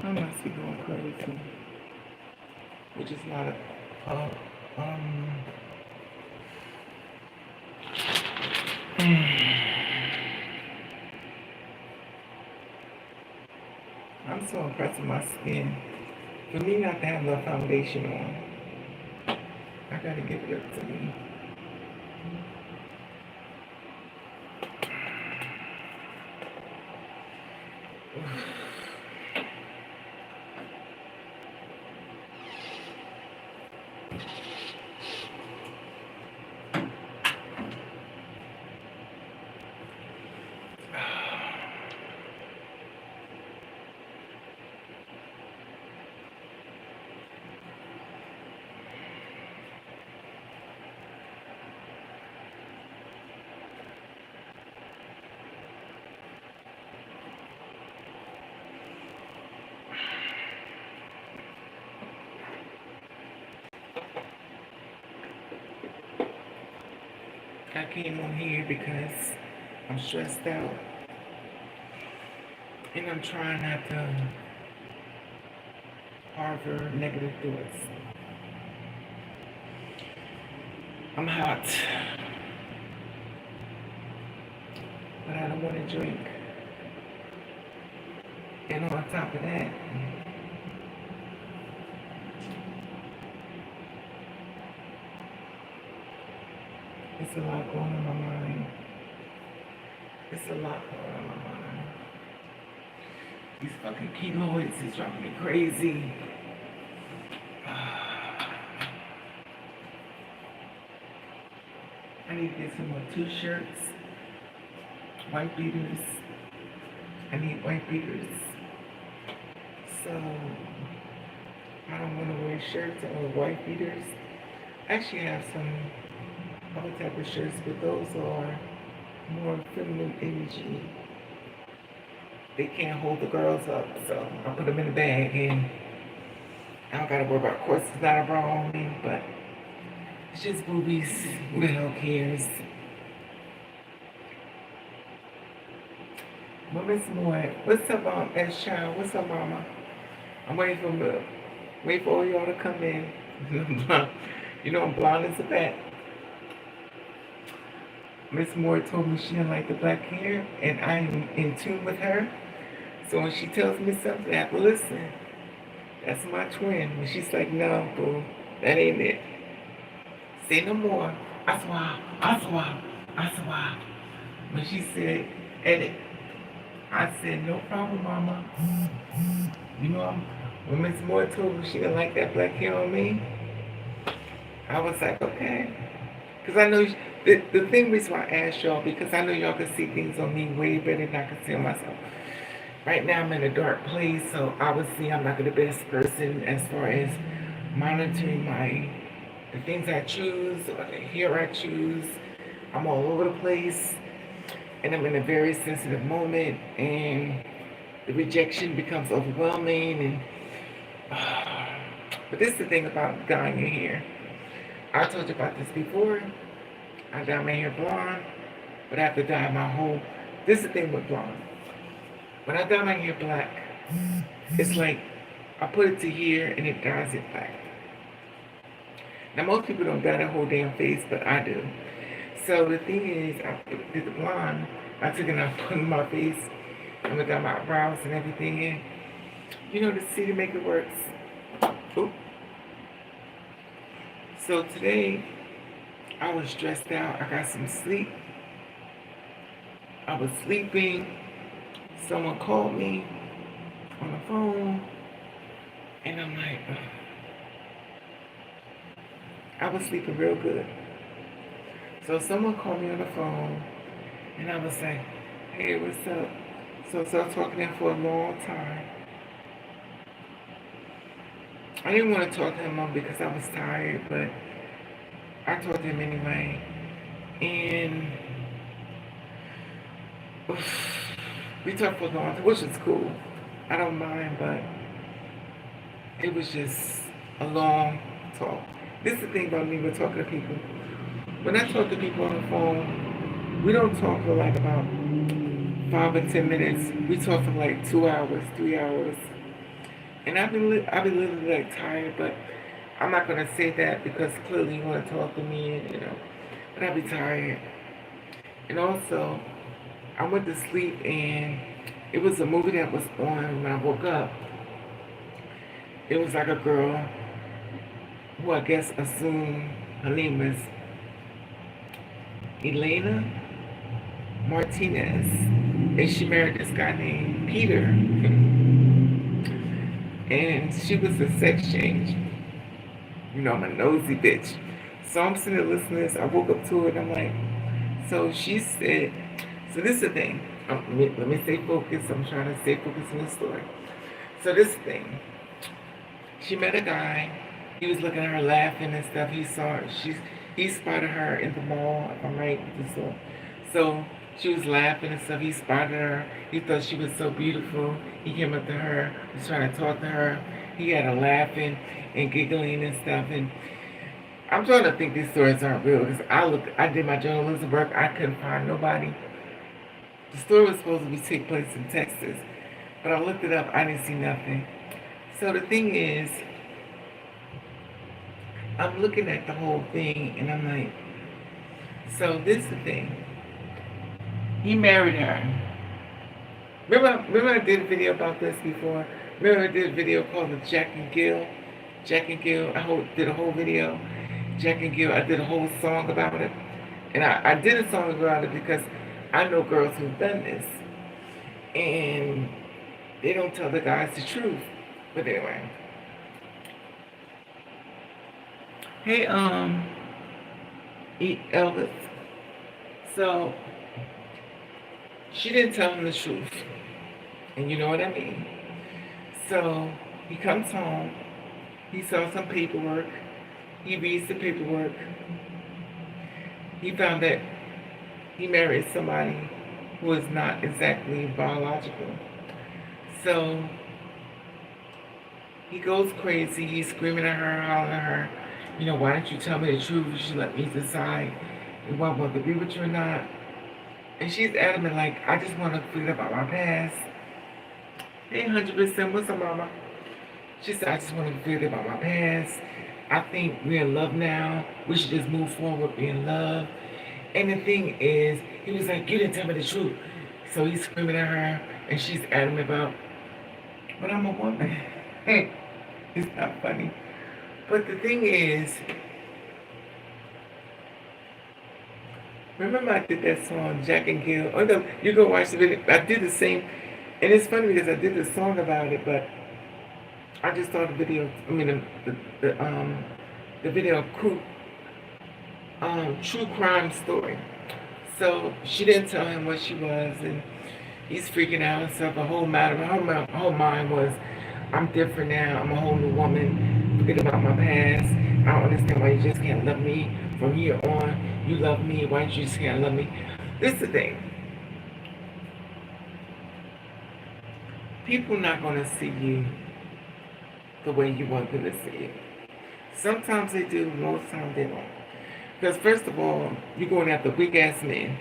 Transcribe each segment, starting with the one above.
I must be going crazy, which is not a, uh, um, I'm so impressed with my skin. For me not to have no foundation on, I gotta give it up to me. I came on here because I'm stressed out and I'm trying not to harbor negative thoughts. I'm hot, but I don't want to drink. And on top of that, it's a lot going on in my mind. It's a lot going on in my mind. These fucking keloids is driving me crazy. I need to get some more t-shirts, white beaters. I need white beaters. So, I don't want to wear shirts or white beaters. I actually have some other type of shirts, but those are more feminine energy. They can't hold the girls up, so I put them in the bag and I don't gotta worry about, of course it's not a bra on me, but it's just boobies. Who the hell cares? But Miss Moore, what's up, S-Child? What's up, Mama? I'm waiting for all y'all to come in. You know I'm blonde as a bat. Miss Moore told me she didn't like the black hair, and I'm in tune with her. So when she tells me something, I have to listen. That's my twin. When she's like, no, boo, that ain't it. Say no more. I swear. When she said, edit, I said, no problem, Mama. You know, when Miss Moore told me she didn't like that black hair on me, I was like, okay. Because I know, the thing reason why I asked y'all, because I know y'all can see things on me way better than I can see on myself. Right now I'm in a dark place, so obviously I'm not the best person as far as monitoring the things I choose or the hair I choose. I'm all over the place, and I'm in a very sensitive moment, and the rejection becomes overwhelming. But this is the thing about dyeing your hair. I told you about this before. I dye my hair blonde, but I have to dye my whole. This is the thing with blonde. When I dye my hair black, it's like I put it to here and it dyes it black. Now most people don't dye their whole damn face, but I do. So the thing is, I did the blonde. I took it and I put it in my face. I'm gonna dye my eyebrows and everything in. You know, to see to make it works. Oop. So today, I was stressed out. I got some sleep. I was sleeping. Someone called me on the phone, and I'm like, ugh. I was sleeping real good. So someone called me on the phone, and I was like, hey, what's up? So I started talking to him for a long time. I didn't want to talk to him because I was tired, but I talked to him anyway. And we talked for a long time, which is cool. I don't mind, but it was just a long talk. This is the thing about me with talking to people. When I talk to people on the phone, we don't talk for like about 5 or 10 minutes. We talk for like 2 hours, 3 hours. And I've been literally like tired, but I'm not gonna say that because clearly you want to talk to me, and, but I'll be tired. And also, I went to sleep and it was a movie that was on when I woke up. It was like a girl who I guess assumed her name was Elena Martinez, and she married this guy named Peter, and she was a sex change. I'm a nosy bitch. So I'm sitting there listening to this. I woke up to it. I'm like, so she said, so this is the thing. Let me stay focused. I'm trying to stay focused on the story. So this thing, she met a guy. He was looking at her laughing and stuff. He saw her. He spotted her in the mall, if I'm right with the story. So she was laughing and stuff. He spotted her. He thought she was so beautiful. He came up to her, was trying to talk to her. He had her laughing and giggling and stuff. And I'm trying to think these stories aren't real because I did my journalism work. I couldn't find nobody. The story was supposed to take place in Texas, but I looked it up. I didn't see nothing. So the thing is, I'm looking at the whole thing and I'm like, so this is the thing. He married her. Remember I did a video about this before? Remember I did a video called the Jack and Gill? Jack and Gill, did a whole video. Jack and Gill, I did a whole song about it. And I did a song about it because I know girls who've done this. And they don't tell the guys the truth. But anyway. Hey, Elvis. So, she didn't tell him the truth. And you know what I mean? So, he comes home. He saw some paperwork. He reads the paperwork. He found that he married somebody who is not exactly biological. So, he goes crazy. He's screaming at her, hollering at her. Why don't you tell me the truth? You should let me decide if I want to be with you or not. And she's adamant, like, I just want to forget about my past. Hey, 100%, what's up, mama? She said, I just want to forget about my past. I think we're in love now. We should just move forward, be in love. And the thing is, he was like, you didn't tell me the truth. So he's screaming at her, and she's adamant about, but I'm a woman. It's not funny. But the thing is, remember I did that song, Jack and Gill? Oh no, you go watch the video. I did the same, and it's funny because I did the song about it, but I just saw the video. I mean, the video true crime story. So she didn't tell him what she was, and he's freaking out and stuff. Her whole mind was, I'm different now. I'm a whole new woman. Forget about my past. I don't understand why you just can't love me from here on. You love me. Why you just can't love me? This is the thing. People not going to see you the way you want them to see you. Sometimes they do. Most times they don't. Because first of all, you're going after weak-ass men.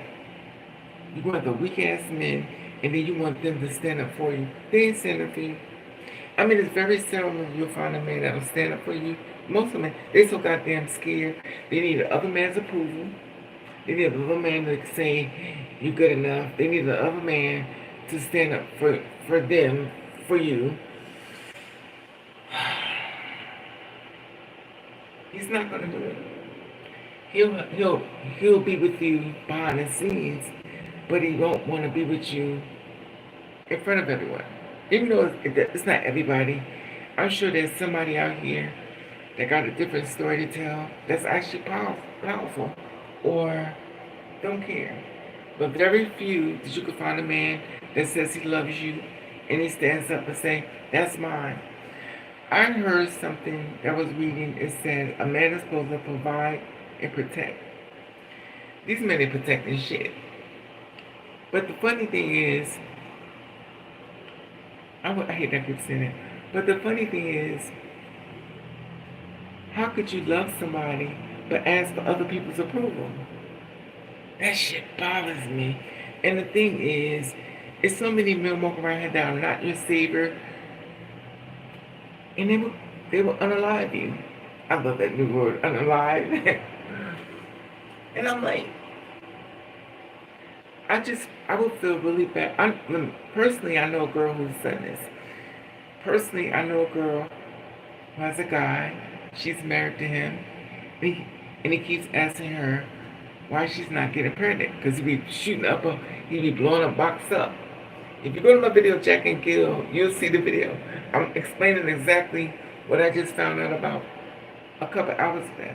You're going after weak-ass men, and then you want them to stand up for you. They ain't standing up for you. I mean, it's very seldom you'll find a man that'll stand up for you. Most of them, they so goddamn scared. They need the other man's approval. They need the other man to say, you're good enough. They need the other man to stand up for them, for you. He's not going to do it. He'll be with you behind the scenes, but he won't want to be with you in front of everyone. Even though it's not everybody, I'm sure there's somebody out here that got a different story to tell that's actually powerful, or don't care. But very few that you can find a man that says he loves you and he stands up and say, that's mine. I heard something that was reading, it said a man is supposed to provide and protect. These men are protecting shit. But the funny thing is, I hate that I keep saying it, but the funny thing is, how could you love somebody but ask for other people's approval? That shit bothers me. And the thing is, it's so many men walking around here that are not your savior. and they will unalive you. I love that new word, unalive. And I'm like, I would feel really bad. Personally, I know a girl who's done this. Personally, I know a girl who has a guy. She's married to him, and he keeps asking her why she's not getting pregnant. Because he be blowing a box up. If you go to my video, Jack and Gill, you'll see the video. I'm explaining exactly what I just found out about a couple hours ago.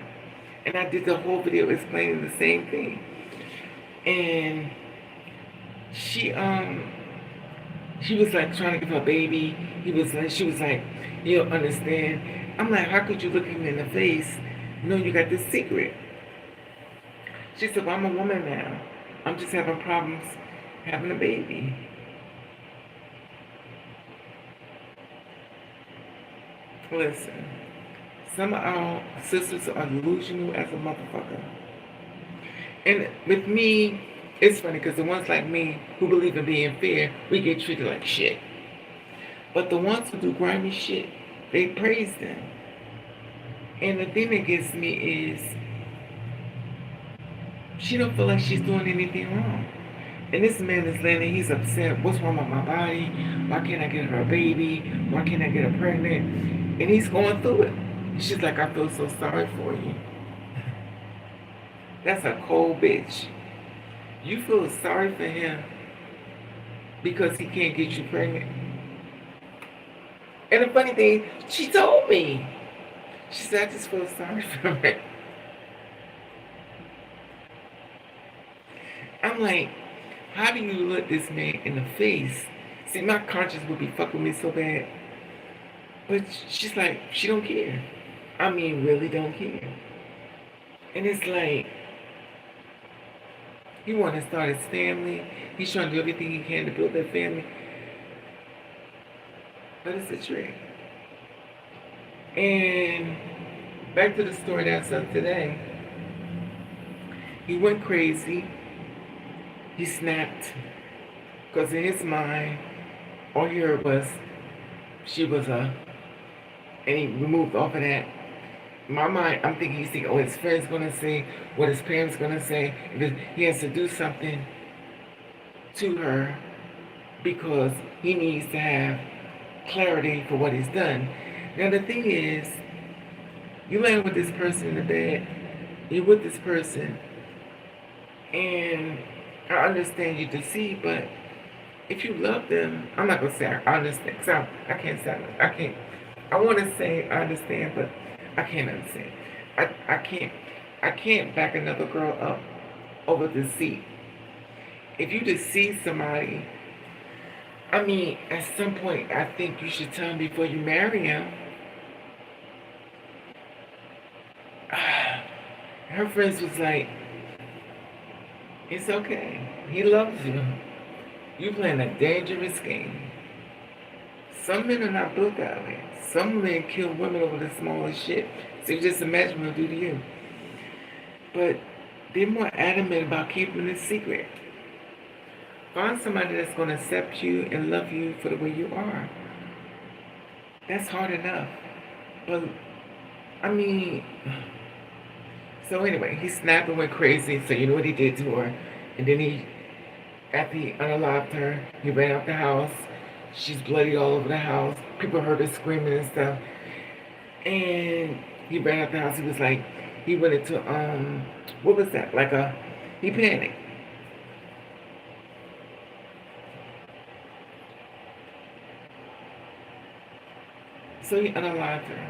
And I did the whole video explaining the same thing. And she was like trying to give her baby. She was like, you don't understand. I'm like, how could you look him in the face knowing you got this secret? She said, well, I'm a woman now. I'm just having problems having a baby. Listen, some of our sisters are delusional as a motherfucker. And with me, it's funny because the ones like me who believe in being fair, we get treated like shit. But the ones who do grimy shit, they praise them. And the thing that gets me is she don't feel like she's doing anything wrong. And this man is laying there, he's upset. What's wrong with my body? Why can't I get her a baby? Why can't I get her pregnant? And he's going through it. She's like, I feel so sorry for you. That's a cold bitch. You feel sorry for him because he can't get you pregnant. And the funny thing, she told me. She said, I just feel sorry for him. I'm like, how do you look this man in the face? See, my conscience would be fucking me so bad. But she's like, she don't care. I mean, really don't care. And it's like, he want to start his family. He's trying to do everything he can to build that family. But it's a trick. And back to the story that's up today. He went crazy. He snapped. Because in his mind, all he heard was, she was and he removed off of that. In my mind, I'm thinking, he's thinking, oh, his friend's going to say, what his parents going to say. He has to do something to her because he needs to have clarity for what he's done. Now, the thing is, you land with this person in the bed, you're with this person, and I understand you deceive, but if you love them, I'm not going to say I understand, because I can't say, I want to say I understand, but I can't understand. I can't back another girl up over deceit. If you deceive somebody, I mean, at some point, I think you should tell him before you marry him. Her friends was like, it's okay. He loves you. You playing a dangerous game. Some men are not built that way. Some men kill women over the smallest shit. So you just imagine what they'll do to you. But they're more adamant about keeping it secret. Find somebody that's going to accept you and love you for the way you are. That's hard enough. But, I mean, so anyway, he snapped and went crazy. So you know what he did to her. And then after he unalived her, he ran out the house. She's bloody all over the house. People heard her screaming and stuff. And he ran out the house. He was like, he went into, what was that? He panicked. So he unalived her.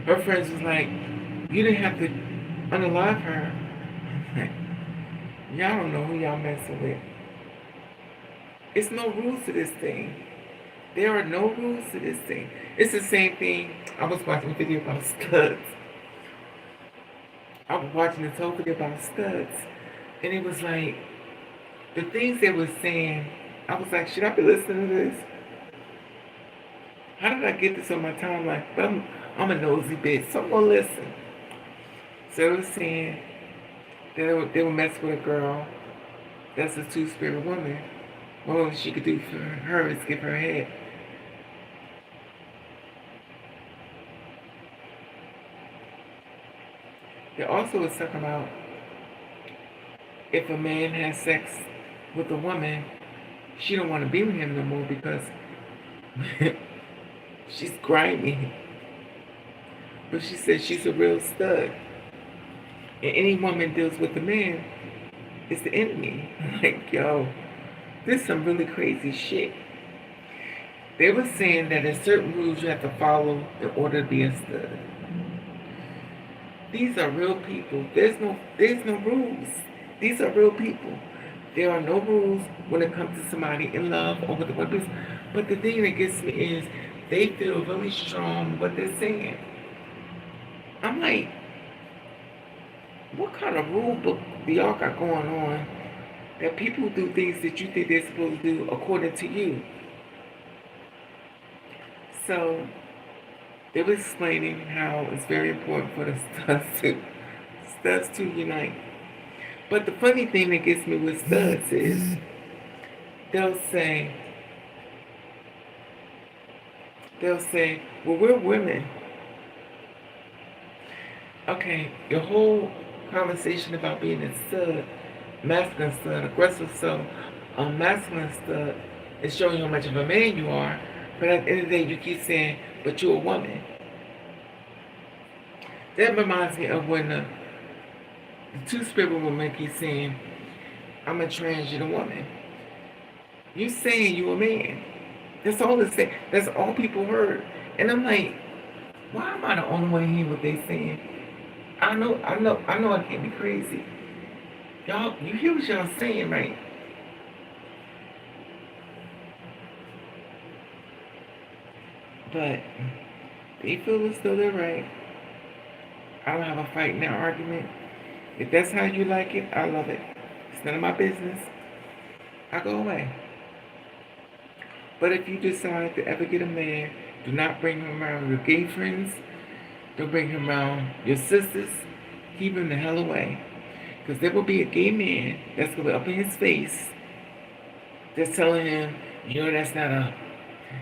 Her friends was like, you didn't have to unalive her. Y'all don't know who y'all messing with. It's no rules to this thing. There are no rules to this thing. It's the same thing. I was watching a video about studs. I was watching this whole video about studs. And it was like, the things they were saying, I was like, should I be listening to this? How did I get this on my timeline? But I'm a nosy bitch, so I'm going to listen. So they were saying that they would mess with a girl that's a two-spirit woman. All she could do for her is give her head. There also is talking about if a man has sex with a woman, she don't want to be with him no more because she's grimy. But she says she's a real stud. And any woman deals with a man is the enemy. Like, yo, this is some really crazy shit. They were saying that there's certain rules you have to follow in order to be a stud. These are real people. There's no rules. These are real people. There are no rules when it comes to somebody in love or with the weapons. But the thing that gets me is they feel really strong what they're saying. I'm like, what kind of rule book do y'all got going on that people do things that you think they're supposed to do according to you? So they were explaining how it's very important for the studs to unite. But the funny thing that gets me with studs is they'll say, well, we're women. Okay, your whole conversation about being a stud, masculine stud, aggressive stud, masculine stud, is showing you how much of a man you are. But at the end of the day, you keep saying, but you're a woman. That reminds me of when the two-spirit woman keeps saying, I'm a transgender woman. You saying you a man. That's all it's saying. That's all people heard. And I'm like, why am I the only one hearing what they saying? I know I can't be crazy. Y'all, you hear what y'all saying, right? But they feel as though they're right. I don't have a fight in that argument. If that's how you like it, I love it. It's none of my business. I go away. But if you decide to ever get a man, do not bring him around your gay friends. Don't bring him around your sisters. Keep him the hell away. Because there will be a gay man that's going to be up in his face that's telling him, that's not a...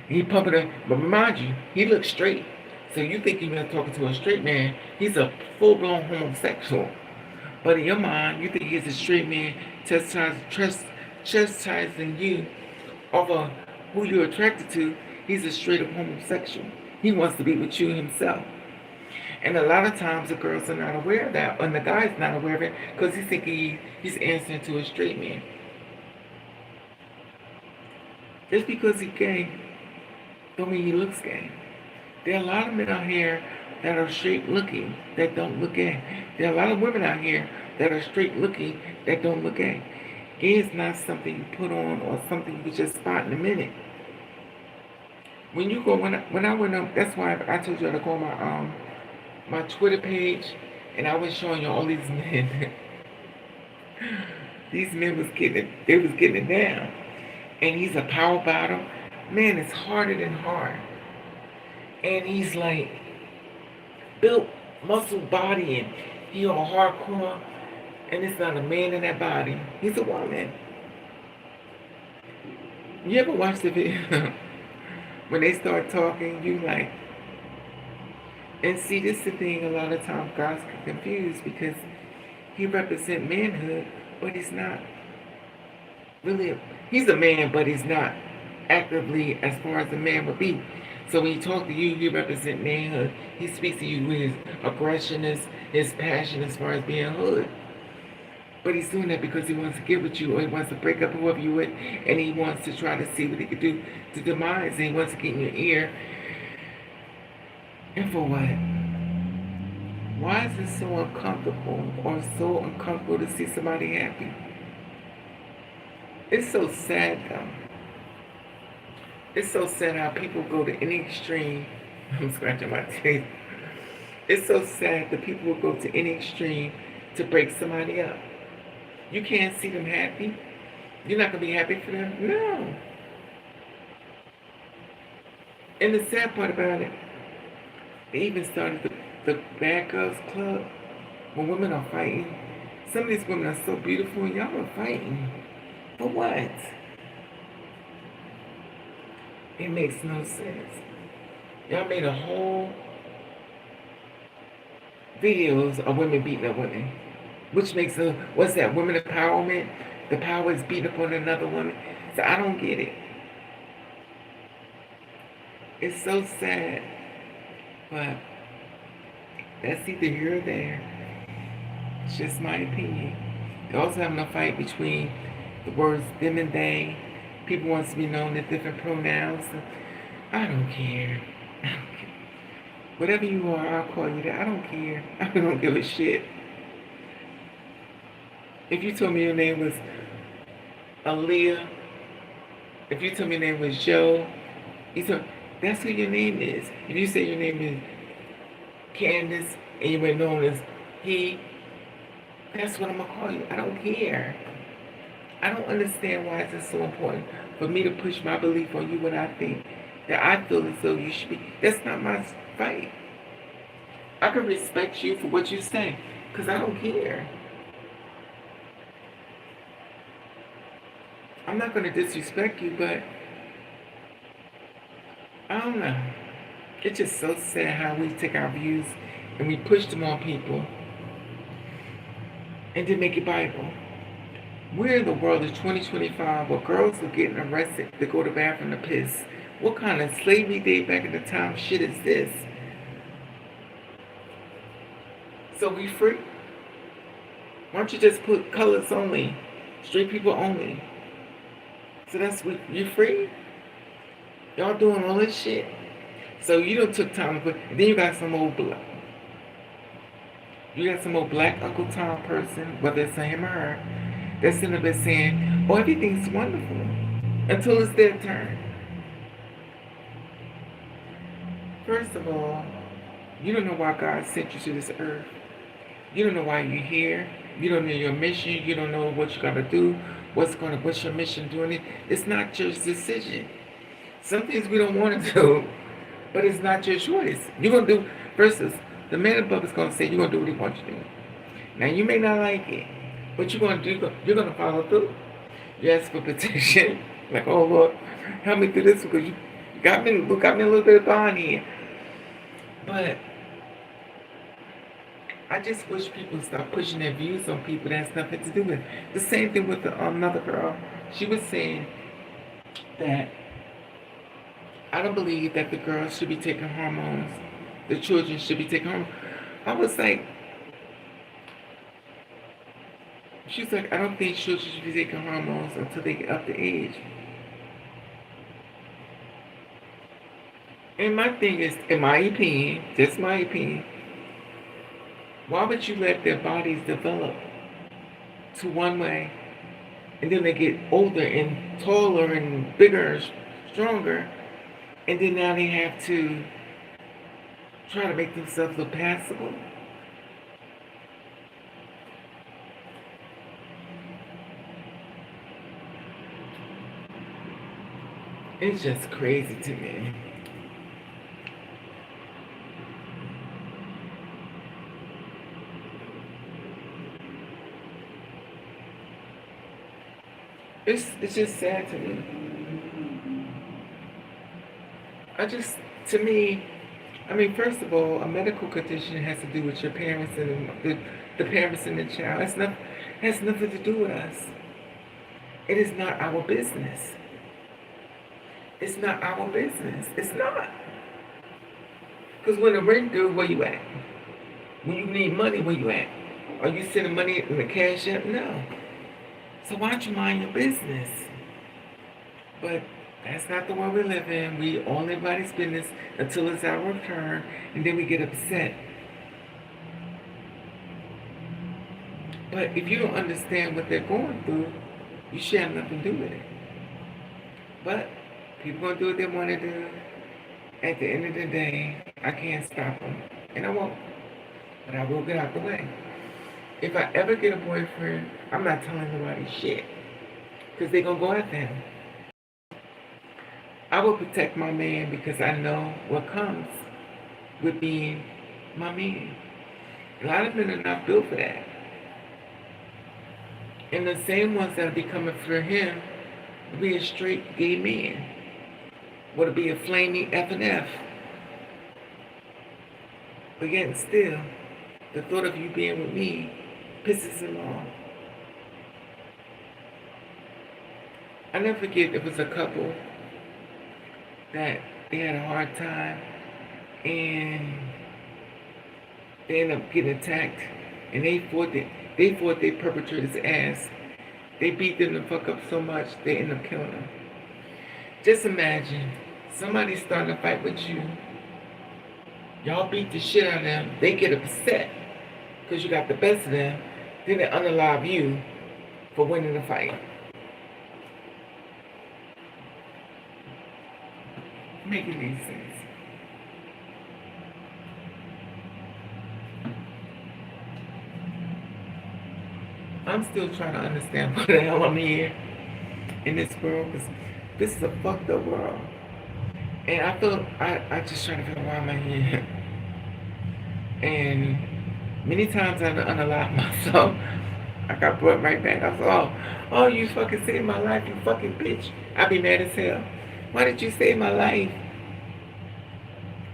He pumping it. But mind you, he looks straight. So you think you're talking to a straight man. He's a full-blown homosexual. But in your mind, you think he's a straight man chastising you off of who you're attracted to. He's a straight-up homosexual. He wants to be with you himself. And a lot of times the girls are not aware of that, and the guy's not aware of it because he's thinking he's answering to a straight man. Just because he's gay, don't mean he looks gay. There are a lot of men out here that are straight looking that don't look gay. There are a lot of women out here that are straight looking that don't look gay. Gay is not something you put on or something you can just spot in a minute. When you go, when I went up, that's why I told you to go on my Twitter page, and I was showing you all these men. These men was getting it down, and he's a power bottom. Man, it's harder than hard, and he's like built muscle body, and he all hardcore, and it's not a man in that body. He's a woman. You ever watch the video? When they start talking, you like, and see, this is the thing, a lot of times guys get confused because he represents manhood, but he's not really, he's a man, but he's not actively as far as a man would be. So when he talks to you, he represents manhood. He speaks to you with his aggression, his passion as far as being hood. But he's doing that because he wants to get with you, or he wants to break up whoever you with, and he wants to try to see what he can do to demise, and he wants to get in your ear. And for what? Why is it so uncomfortable or so uncomfortable to see somebody happy? It's so sad though. It's so sad how people go to any extreme. I'm scratching my teeth. It's so sad that people will go to any extreme to break somebody up. You can't see them happy. You're not going to be happy for them? No. And the sad part about it, they even started the Bad Girls Club when women are fighting. Some of these women are so beautiful, and y'all are fighting. For what? It makes no sense. Y'all made a whole videos of women beating up women, which makes a, what's that, women empowerment? The power is beating up on another woman. So I don't get it. It's so sad, but that's either here or there. It's just my opinion. They're also having a fight between the words them and they. People want to be known as different pronouns. I don't care. I don't care. Whatever you are, I'll call you that. I don't care. I don't give a shit. If you told me your name was Aaliyah, if you told me your name was Joe, that's who your name is. If you say your name is Candace and you were known as he, that's what I'm going to call you. I don't care. I don't understand why it's so important for me to push my belief on you when I think that I feel as though you should be. That's not my fight. I can respect you for what you say because I don't care. I'm not going to disrespect you, but I don't know. It's just so sad how we take our views and we push them on people and then make it Bible. We're in the world of 2025 where girls are getting arrested to go to the bathroom to piss. What kind of slavery day back in the time shit is this? So we free? Why don't you just put colors only? Straight people only? So that's what, you free? Y'all doing all this shit. So you done took time to put, and then you got some old black. You got some old black Uncle Tom person, whether it's him or her, that's sitting up there saying, oh, everything's wonderful. Until it's their turn. First of all, you don't know why God sent you to this earth. You don't know why you're here. You don't know your mission. You don't know what you gotta do. What's your mission doing it? It's not your decision. Some things we don't want to do, but it's not your choice. You're gonna do versus the man above is gonna say you're gonna do what he wants you to do. Now you may not like it, but you're gonna follow through. You ask for protection, like, oh Lord, help me through this because you got me a little bit of bond here. But I just wish people stop pushing their views on people that has nothing to do with it. The same thing with another girl. She was saying that I don't believe that the girls should be taking hormones. The children should be taking hormones. I was like, she's like, I don't think children should be taking hormones until they get up to age. And my thing is, in my opinion, just my opinion, why would you let their bodies develop to one way and then they get older and taller and bigger and stronger and then now they have to try to make themselves look passable? It's just crazy to me. It's just sad to me. First of all, a medical condition has to do with your parents and the parents and the child. Has nothing to do with us. It is not our business. It's not our business. It's not. Because when the rent due, where you at? When you need money, where you at? Are you sending money in the cash app? No. So why don't you mind your business? But that's not the world we live in. We all everybody's business until it's our turn, and then we get upset. But if you don't understand what they're going through, you should have nothing to do with it. But people gonna do what they want to do. At the end of the day, I can't stop them, and I won't. But I will get out the way. If I ever get a boyfriend, I'm not telling nobody shit. Because they're going to go after him. I will protect my man because I know what comes with being my man. A lot of men are not built for that. And the same ones that will be coming for him will be a straight gay man. Will be a flaming F and F. But yet still, the thought of you being with me pisses him off. I never forget, there was a couple that they had a hard time and they ended up getting attacked, and they fought their perpetrator's ass. They beat them the fuck up so much they ended up killing them. Just imagine somebody starting a fight with you. Y'all beat the shit out of them. They get upset because you got the best of them. Then they unalive you for winning the fight. Making any sense? I'm still trying to understand why the hell I'm here in this world, because this is a fucked up world. And I just try to figure out why am I here. And many times I've unalive myself. I got brought right back. I said, oh, you fucking saved my life, you fucking bitch. I'd be mad as hell. Why did you save my life?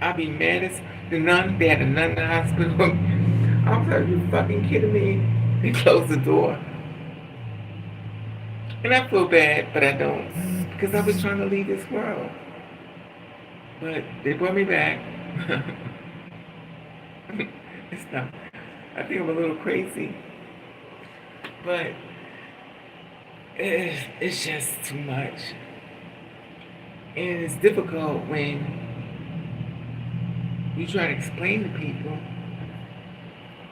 I'd be mad as the nun. They had a nun in the hospital. I was like, you fucking kidding me? They closed the door. And I feel bad, but I don't. Because I was trying to leave this world. But they brought me back. It's not. I think I'm a little crazy. But it's just too much. And it's difficult when you try to explain to people.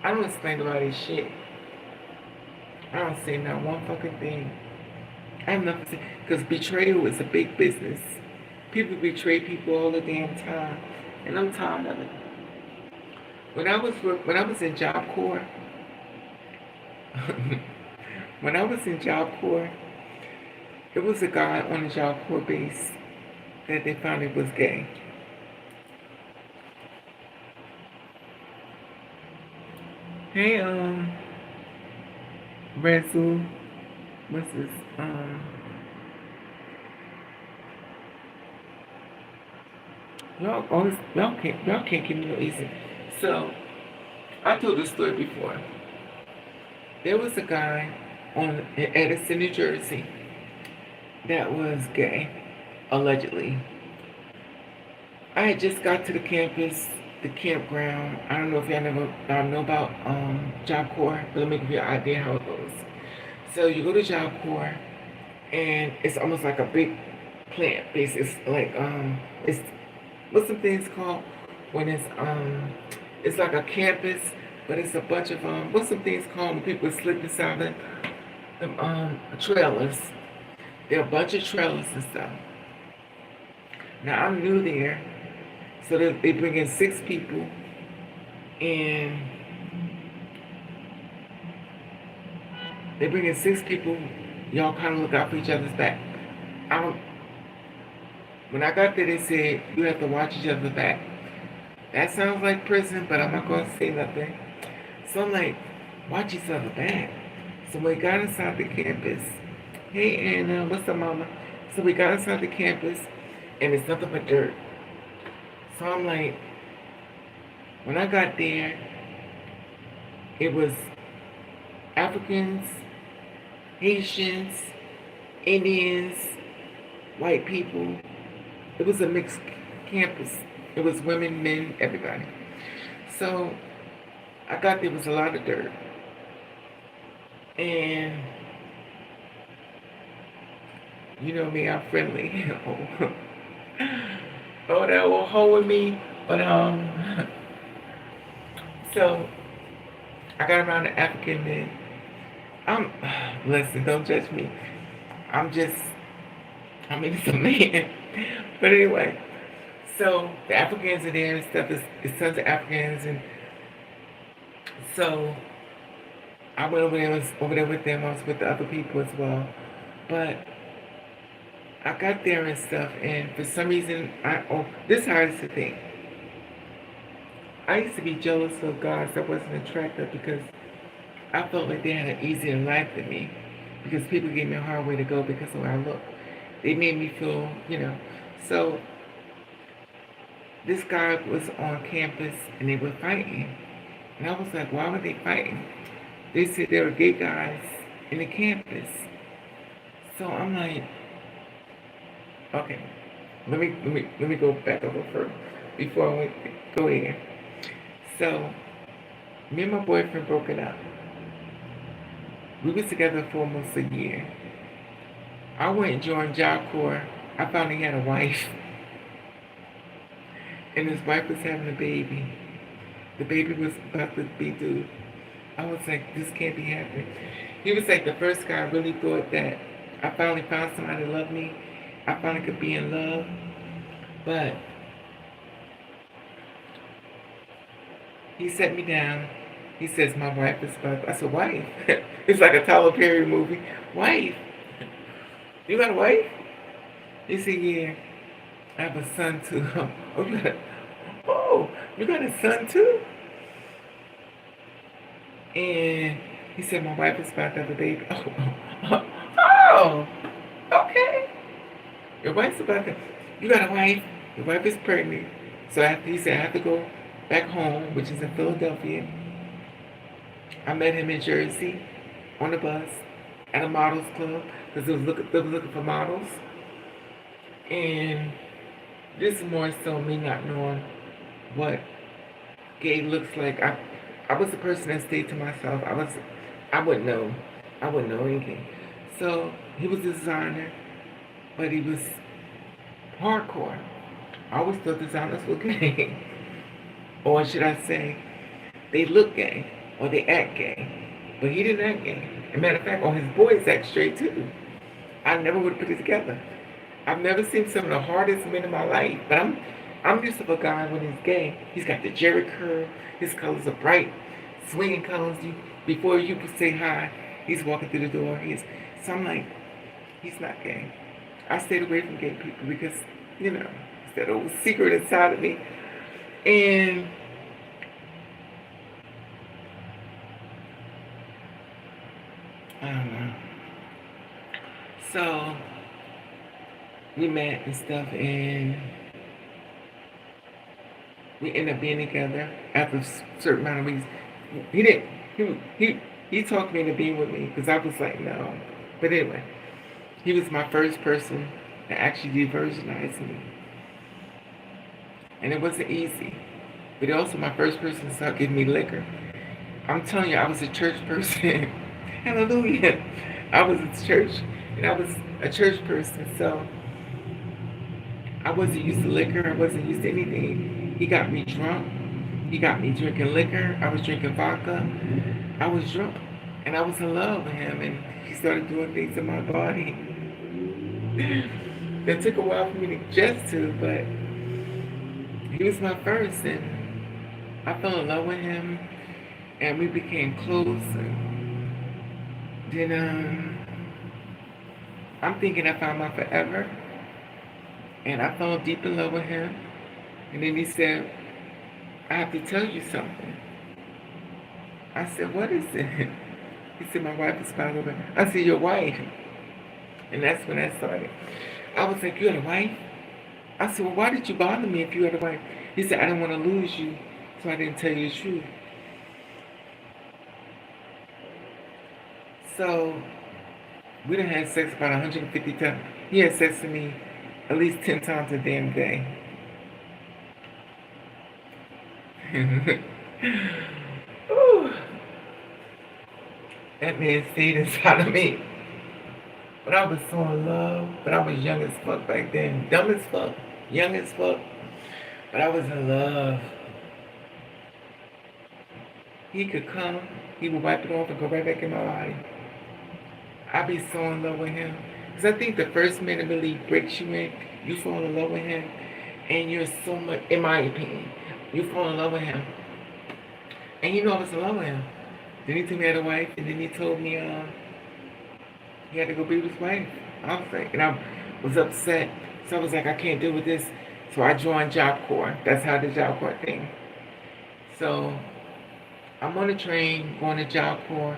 I don't explain a lot of this shit. I don't say not one fucking thing. I have nothing to say. Because betrayal is a big business. People betray people all the damn time. And I'm tired of it. When I was in Job Corps, when I was in Job Corps, it was a guy on the Job Corps base that they found it was gay. Hey, Rezu, what's this? Y'all can't give me no easy. So, I told this story before. There was a guy on Edison, New Jersey, that was gay, allegedly. I had just got to the campus, the campground. I don't know if y'all know about Job Corps, but let me give you an idea how it goes. So you go to Job Corps, and it's almost like a big plant base. It's like it's what's some things called when it's like a campus, but it's a bunch of what's some things called when people sleep inside the trailers. There are a bunch of trailers and stuff. Now I'm new there, so they bring in 6 people, and they bring in 6 people. Y'all kind of look out for each other's back. When I got there, they said you have to watch each other's back. That sounds like prison, but I'm not going to say nothing. So I'm like, watch each other's back. So we got inside the campus. Hey, Anna, what's up, mama? So we got inside the campus, and it's nothing but dirt. So I'm like, when I got there, it was Africans, Haitians, Indians, white people. It was a mixed campus. It was women, men, everybody. So I got there was a lot of dirt. And you know me, I'm friendly. Oh, that will hold me. But so I got around the African men. Listen, don't judge me. I mean, it's a man. But anyway, so the Africans are there and stuff. It's tons of Africans, and so I went over there with them. I was with the other people as well. But I got there and stuff, and for some reason, this is how I used to think. I used to be jealous of guys that wasn't attractive because I felt like they had an easier life than me. Because people gave me a hard way to go because of how I look. They made me feel, So this guy was on campus and they were fighting. And I was like, why were they fighting? They said there were gay guys in the campus. So I'm like, okay, let me go back over first before I go here. So me and my boyfriend broke it up. We was together for almost a year. I went and joined Job Corps. I found he had a wife, and his wife was having a baby. The baby was about to be due. I was like, this can't be happening. He was like the first guy I really thought that I finally found somebody that loved me. I finally could be in love. But he set me down. He says, my wife is about. I said, wife? It's like a Tyler Perry movie. Wife? You got a wife? He said, yeah. I have a son too. Oh, you got a son too? And he said, my wife is about to have a baby. Oh, okay. Your wife's about to, you got a wife, your wife is pregnant. So he said, I have to go back home, which is in Philadelphia. I met him in Jersey on the bus at a models club because they was looking for models. And this is more so me not knowing what gay looks like. I was the person that stayed to myself. I wouldn't know. I wouldn't know anything. So he was a designer, but he was hardcore. I always thought designers were gay. Or should I say, they look gay or they act gay. But he didn't act gay. As a matter of fact, his boys act straight too. I never would have put it together. I've never seen some of the hardest men in my life, but I'm used to a guy when he's gay. He's got the jerry curl. His colors are bright, swinging colors. Before you can say hi, he's walking through the door. So I'm like, he's not gay. I stayed away from gay people because, it's that old secret inside of me. And I don't know. So we met and stuff, and we ended up being together after a certain amount of weeks. He didn't. He talked me into being with me because I was like, no. But anyway, he was my first person that actually de-virginized me, and it wasn't easy. But also my first person to start giving me liquor. I'm telling you, I was a church person. Hallelujah. I was at church, and I was a church person, so I wasn't used to liquor. I wasn't used to anything. He got me drunk. He got me drinking liquor. I was drinking vodka. I was drunk, and I was in love with him, and he started doing things in my body. It took a while for me to adjust to, but he was my first, and I fell in love with him, and we became close. And then I'm thinking I found my forever, and I fell deep in love with him. And then he said, I have to tell you something. I said, what is it? He said, my wife is found over. I said, your wife? And that's when I started. I was like, you had a wife? I said, well, why did you bother me if you had a wife? He said, I didn't want to lose you, so I didn't tell you the truth. So we done had sex about 150 times. He had sex with me at least 10 times a damn day. Ooh. That man stayed inside of me. But I was so in love. But I was young as fuck back then. Dumb as fuck. Young as fuck. But I was in love. He could come. He would wipe it off and go right back in my body. I'd be so in love with him. Because I think the first man that really breaks you in, you fall in love with him. And you're so much, in my opinion, you fall in love with him. And I was in love with him. Then he told me he had a wife, and then he told me he had to go be with his wife. I was like, and I was upset. So I was like, I can't deal with this. So I joined Job Corps. That's how the Job Corps thing. So I'm on the train going to Job Corps.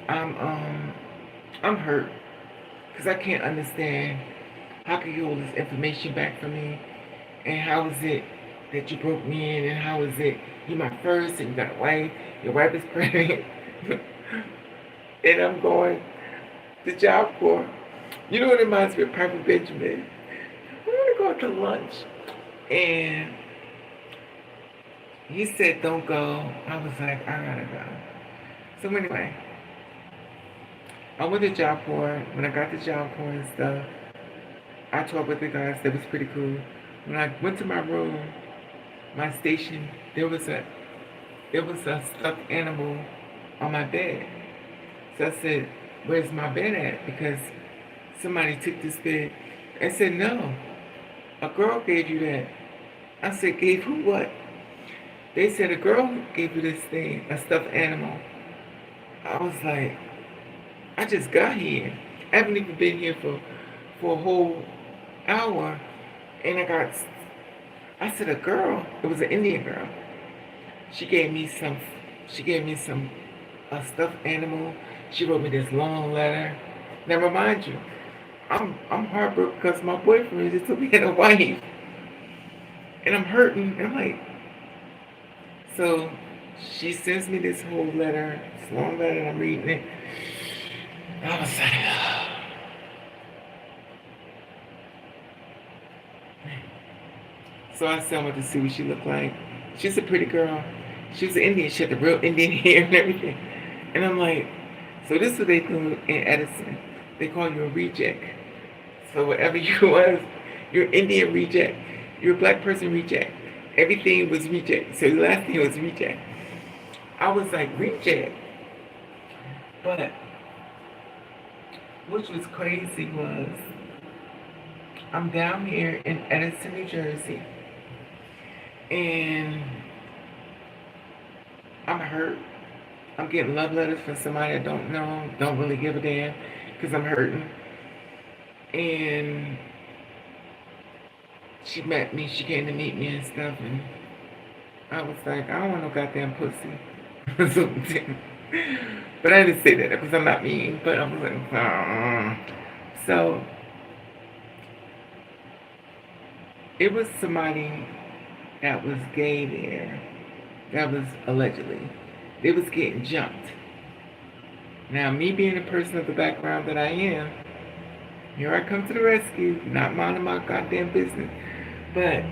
I'm hurt because I can't understand how can you hold this information back from me, and how is it that you broke me in, and how is it? You my first, and you got a wife. Your wife is pregnant. And I'm going to Job Corps. You know what it reminds me of Private Benjamin? We want to go to lunch. And he said, don't go. I was like, I gotta go. So anyway, I went to Job Corps. When I got to Job Corps and stuff, I talked with the guys. That was pretty cool. When I went to my room, my station, there was a stuffed animal on my bed. So I said, where's my bed at? Because somebody took this bed. I said, no, a girl gave you that. I said, gave who what? They said a girl gave you this thing, a stuffed animal. I was like, I just got here. I haven't even been here for a whole hour. And I said, a girl, it was an Indian girl. She gave me some a stuffed animal. She wrote me this long letter. Now remind you, I'm heartbroken because my boyfriend just took me in a wife. And I'm hurting. I'm like, so she sends me this whole letter, this long letter, and I'm reading it. And I was like, so I said I wanted to see what she looked like. She's a pretty girl. She was an Indian. She had the real Indian hair and everything. And I'm like, so this is what they do in Edison. They call you a reject. So whatever you was, you're an Indian reject. You're a black person reject. Everything was reject. So the last thing was reject. I was like, reject. But which was crazy was, I'm down here in Edison, New Jersey. And I'm hurt. I'm getting love letters from somebody I don't know, don't really give a damn, because I'm hurting. And she met me, she came to meet me and stuff, and I was like, I don't want no goddamn pussy. But I didn't say that because I'm not mean, but I was like, So, it was somebody that was gay there, that was allegedly, they was getting jumped. Now, me being a person of the background that I am, here I come to the rescue, not minding my goddamn business, but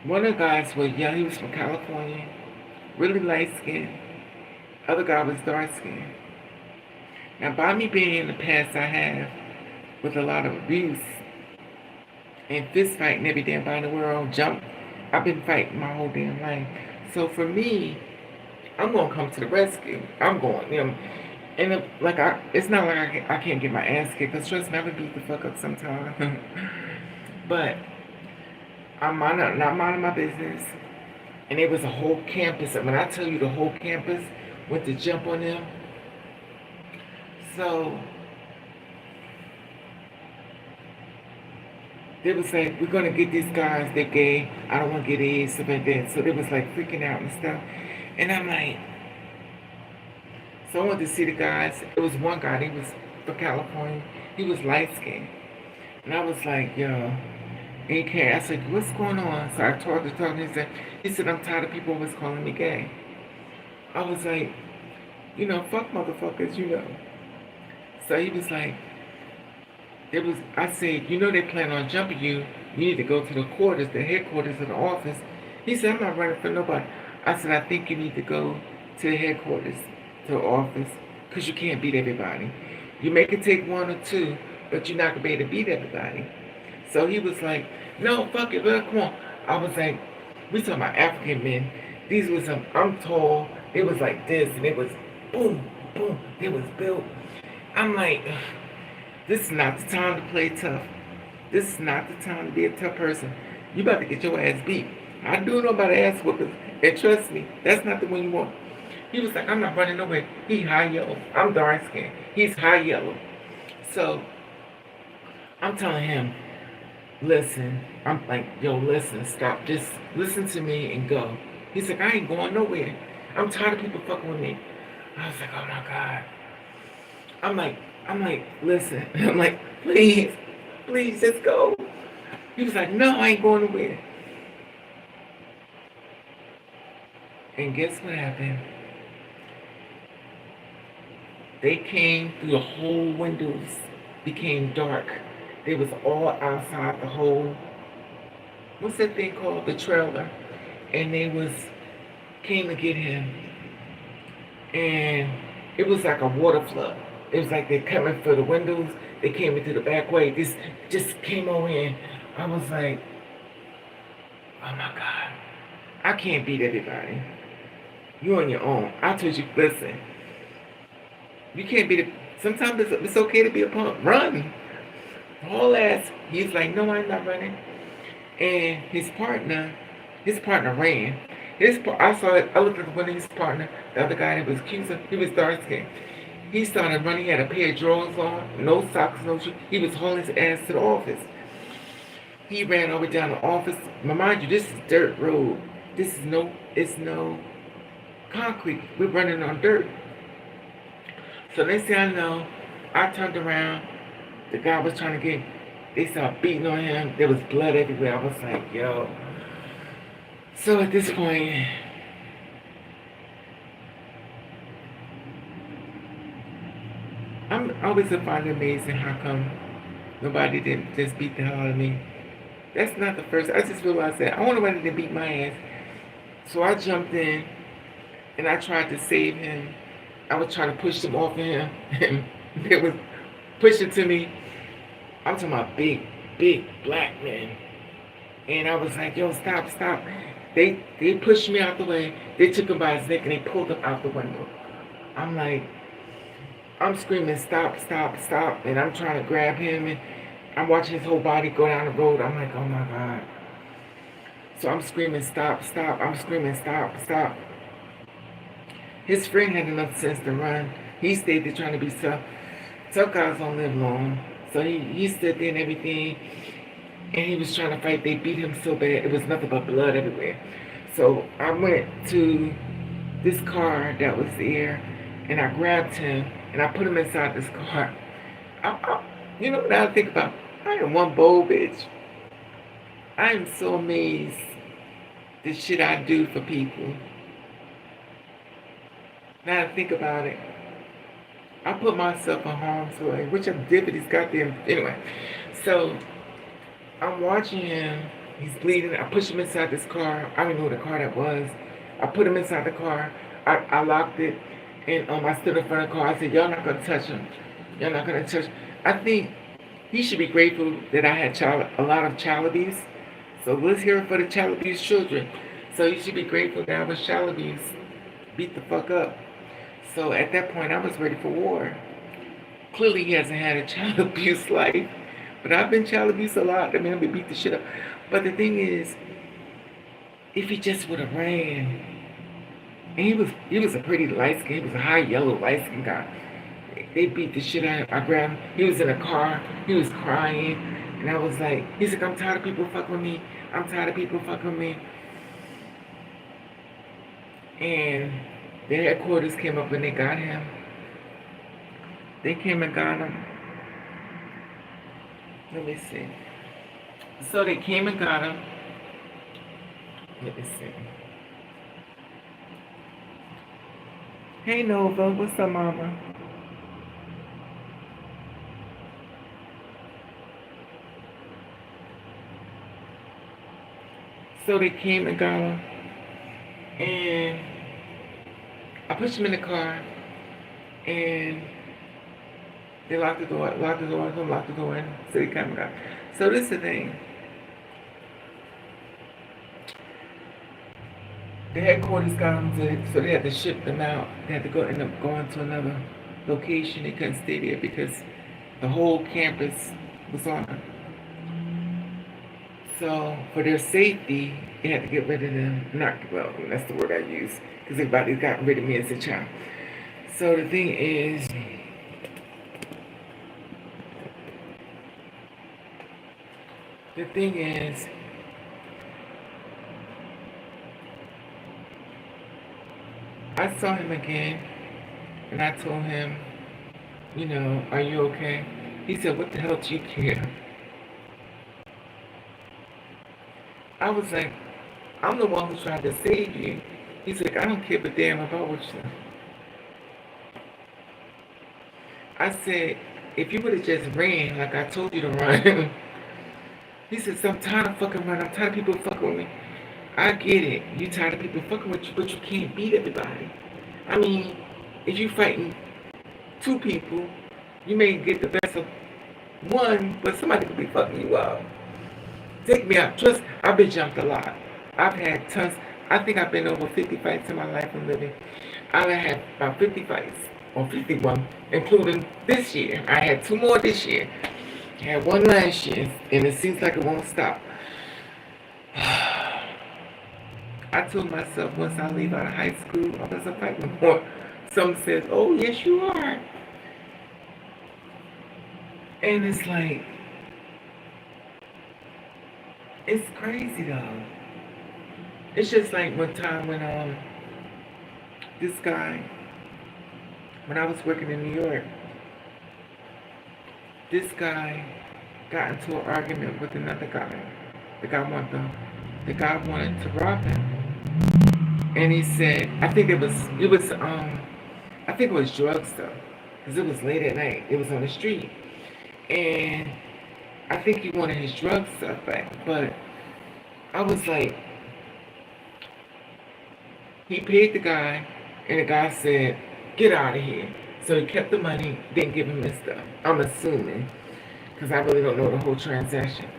one of the guys was young, he was from California, really light skinned. Other guy was dark skinned. Now, by me being in the past I have with a lot of abuse and fist fighting every damn body in the world, jump, I've been fighting my whole damn life. So for me, I'm gonna come to the rescue. I'm going, and it's not like I can't get my ass kicked. Cause trust me, I've been beat the fuck up sometimes. But I'm not minding my business. And it was a whole campus. And when I tell you the whole campus went to jump on them. So they was like, we're gonna get these guys, they're gay. I don't wanna get AIDS, stuff like that. So they was like freaking out and stuff. And I'm like, so I went to see the guys. It was one guy, he was from California. He was light skinned. And I was like, yo, ain't care. I said, what's going on? So I talked to him. He said, I'm tired of people always calling me gay. I was like, fuck motherfuckers. So he was like, I said, they plan on jumping you. You need to go to the quarters, the headquarters of the office. He said, I'm not running for nobody. I said, I think you need to go to the headquarters, to the office, because you can't beat everybody. You may can take one or two, but you're not going to be able to beat everybody. So he was like, no, fuck it, come on. I was like, we talking about African men. These was I'm tall. It was like this, and it was boom, boom. It was built. I'm like, this is not the time to play tough. This is not the time to be a tough person. You about to get your ass beat. I do know about ass whoopers, and trust me, that's not the one you want. He was like, I'm not running nowhere. He high yellow. I'm dark skinned. He's high yellow. So I'm telling him, listen. I'm like, yo, listen, stop. Just listen to me and go. He's like, I ain't going nowhere. I'm tired of people fucking with me. I was like, oh my God. I'm like, listen. I'm like, please. Please, just go. He was like, no, I ain't going nowhere. And guess what happened? They came through the whole windows, became dark. They was all outside the whole, what's that thing called? The trailer. And they came to get him. And it was like a water flood. It was like they coming through the windows. They came into the back way. This just came on in. I was like, oh my God, I can't beat everybody. You're on your own. I told you, listen, you can't beat it. Sometimes it's okay to be a punk. Run. Whole ass. He's like, no, I'm not running. And his partner ran. I looked at the window, his partner, the other guy that was accusing, he was dark skinned. He started running, he had a pair of drawers on, no socks, no shoes. He was hauling his ass to the office. He ran over down the office. Mind you, this is dirt road. It's no concrete. We're running on dirt. So next thing I know, I turned around. The guy was trying to they started beating on him. There was blood everywhere. I was like, yo. So at this point, I'm always find it amazing how come nobody didn't just beat the hell out of me. That's not the first. I just realized that I want nobody to beat my ass. So I jumped in and I tried to save him. I was trying to push them off of him, and they was pushing to me. I'm talking about big black men. And I was like, yo, stop. They pushed me out the way. They took him by his neck and they pulled him out the window. I'm like, I'm screaming, stop. And I'm trying to grab him and I'm watching his whole body go down the road. I'm like, oh my God. So I'm screaming, stop. I'm screaming, stop. His friend had enough sense to run. He stayed there trying to be tough. Tough guys don't live long. So he stood there and everything. And he was trying to fight. They beat him so bad. It was nothing but blood everywhere. So I went to this car that was there. And I grabbed him. And I put him inside this car. You know what I think about? I am one bold bitch. I am so amazed the shit I do for people. Now I think about it. I put myself in harm's way, which I did for these goddamn... Anyway, so I'm watching him. He's bleeding. I push him inside this car. I don't know the car that was. I put him inside the car. I locked it. And I stood in front of the car. I said, y'all not going to touch him. Y'all not going to touch him. I think he should be grateful that I had a lot of child abuse. So let's hear it for the child abuse children. So he should be grateful that I was child abuse. Beat the fuck up. So at that point, I was ready for war. Clearly, he hasn't had a child abuse life. But I've been child abused a lot. I mean, I've been beat the shit up. But the thing is, if he just would have ran, and he was a pretty light skin, he was a high yellow light skin guy. They beat the shit out of him. I grabbed him. He was in a car. He was crying. And I was like, he's like, I'm tired of people fucking with me. I'm tired of people fucking with me. And the headquarters came up and they got him. They came and got him. Let me see. So they came and got him. Let me see. Hey Nova, what's up, mama? So they came and got him. And I pushed him in the car. And they locked the door, locked the door in. So they came and got him. So this is the thing. The headquarters got them, so they had to ship them out. They had to end up going to another location. They couldn't stay there because the whole campus was on them. So for their safety, they had to get rid of them. That's the word I use, because everybody's gotten rid of me as a child. So the thing is, I saw him again, and I told him, are you okay? He said, what the hell do you care? I was like, I'm the one who tried to save you. He's like, I don't give a damn about what you. I said, if you would have just ran like I told you to run. He says, I'm tired of fucking running. I'm tired of people fucking with me. I get it. You tired of people fucking with you, but you can't beat everybody. I mean, if you fighting two people, you may get the best of one, but somebody could be fucking you up. Take me out. Trust, I've been jumped a lot. I've had tons. I think I've been over 50 fights in my life I'm living. I've had about 50 fights, or 51, including this year. I had 2 more this year. I had 1 last year, and it seems like it won't stop. I told myself once I leave out of high school, I wasn't fighting more. Someone says, oh, yes, you are. And it's like, it's crazy though. It's just like one time when this guy, when I was working in New York, this guy got into an argument with another guy. The guy wanted to rob him. And he said, I think it was drug stuff. Because it was late at night. It was on the street. And I think he wanted his drug stuff back. But I was like, he paid the guy, and the guy said, get out of here. So he kept the money, didn't give him his stuff. I'm assuming, because I really don't know the whole transaction.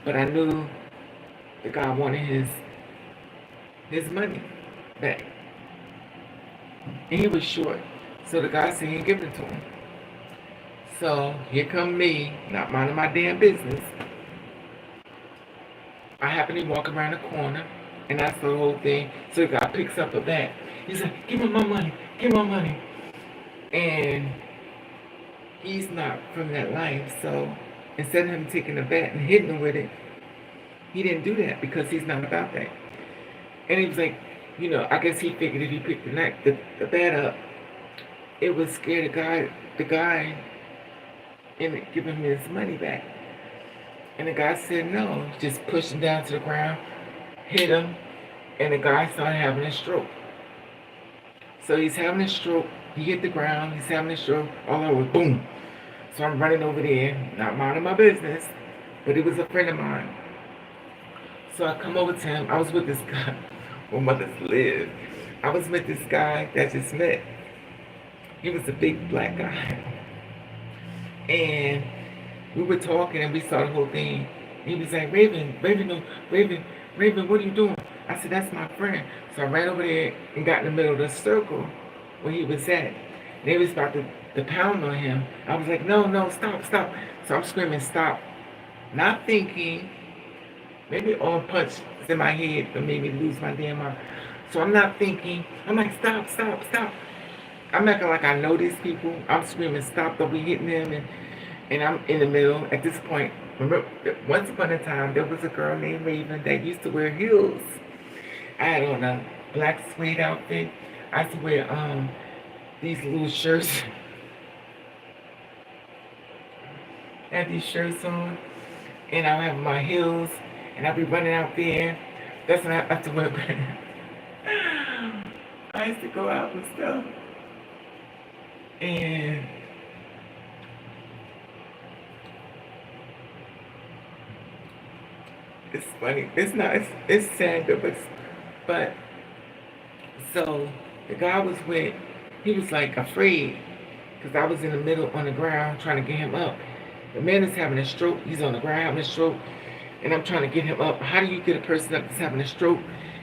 But I knew the guy wanted his money back. And he was short. So the guy said he ain't giving it to him. So here come me, not minding my damn business. I happen to walk around the corner, and I saw the whole thing. So the guy picks up a bat. He's like, give me my money, give me my money. And he's not from that life, so instead of him taking the bat and hitting him with it, he didn't do that because he's not about that. And he was like, you know, I guess he figured if he picked the bat up, it would scare the guy and give him his money back. And the guy said no, just pushed him down to the ground, hit him, and the guy started having a stroke. So he's having a stroke, he hit the ground, he's having a stroke, all over, boom. So I'm running over there, not minding my business, but it was a friend of mine. So I come over to him, I was with this guy, where mothers live. I was with this guy that I just met. He was a big black guy. And we were talking and we saw the whole thing. He was like, Raven, what are you doing? I said, that's my friend. So I ran over there and got in the middle of the circle where he was at. They was about to pound on him. I was like, no, stop. So I'm screaming, stop. Not thinking, maybe all punch is in my head that made me lose my damn mind. So I'm not thinking, I'm like, stop. I'm acting like I know these people. I'm screaming, stop, don't be hitting them. And I'm in the middle at this point. Remember, once upon a time, there was a girl named Raven that used to wear heels. I had on a black suede outfit. I used to wear these little shirts. I had these shirts on. And I have my heels. And I'd be running out there. That's when I have to wear. I used to go out and stuff. And it's funny. It's not. It's sad, but so the guy was with. He was like afraid because I was in the middle on the ground trying to get him up. The man is having a stroke. He's on the ground having a stroke, and I'm trying to get him up. How do you get a person up that's having a stroke?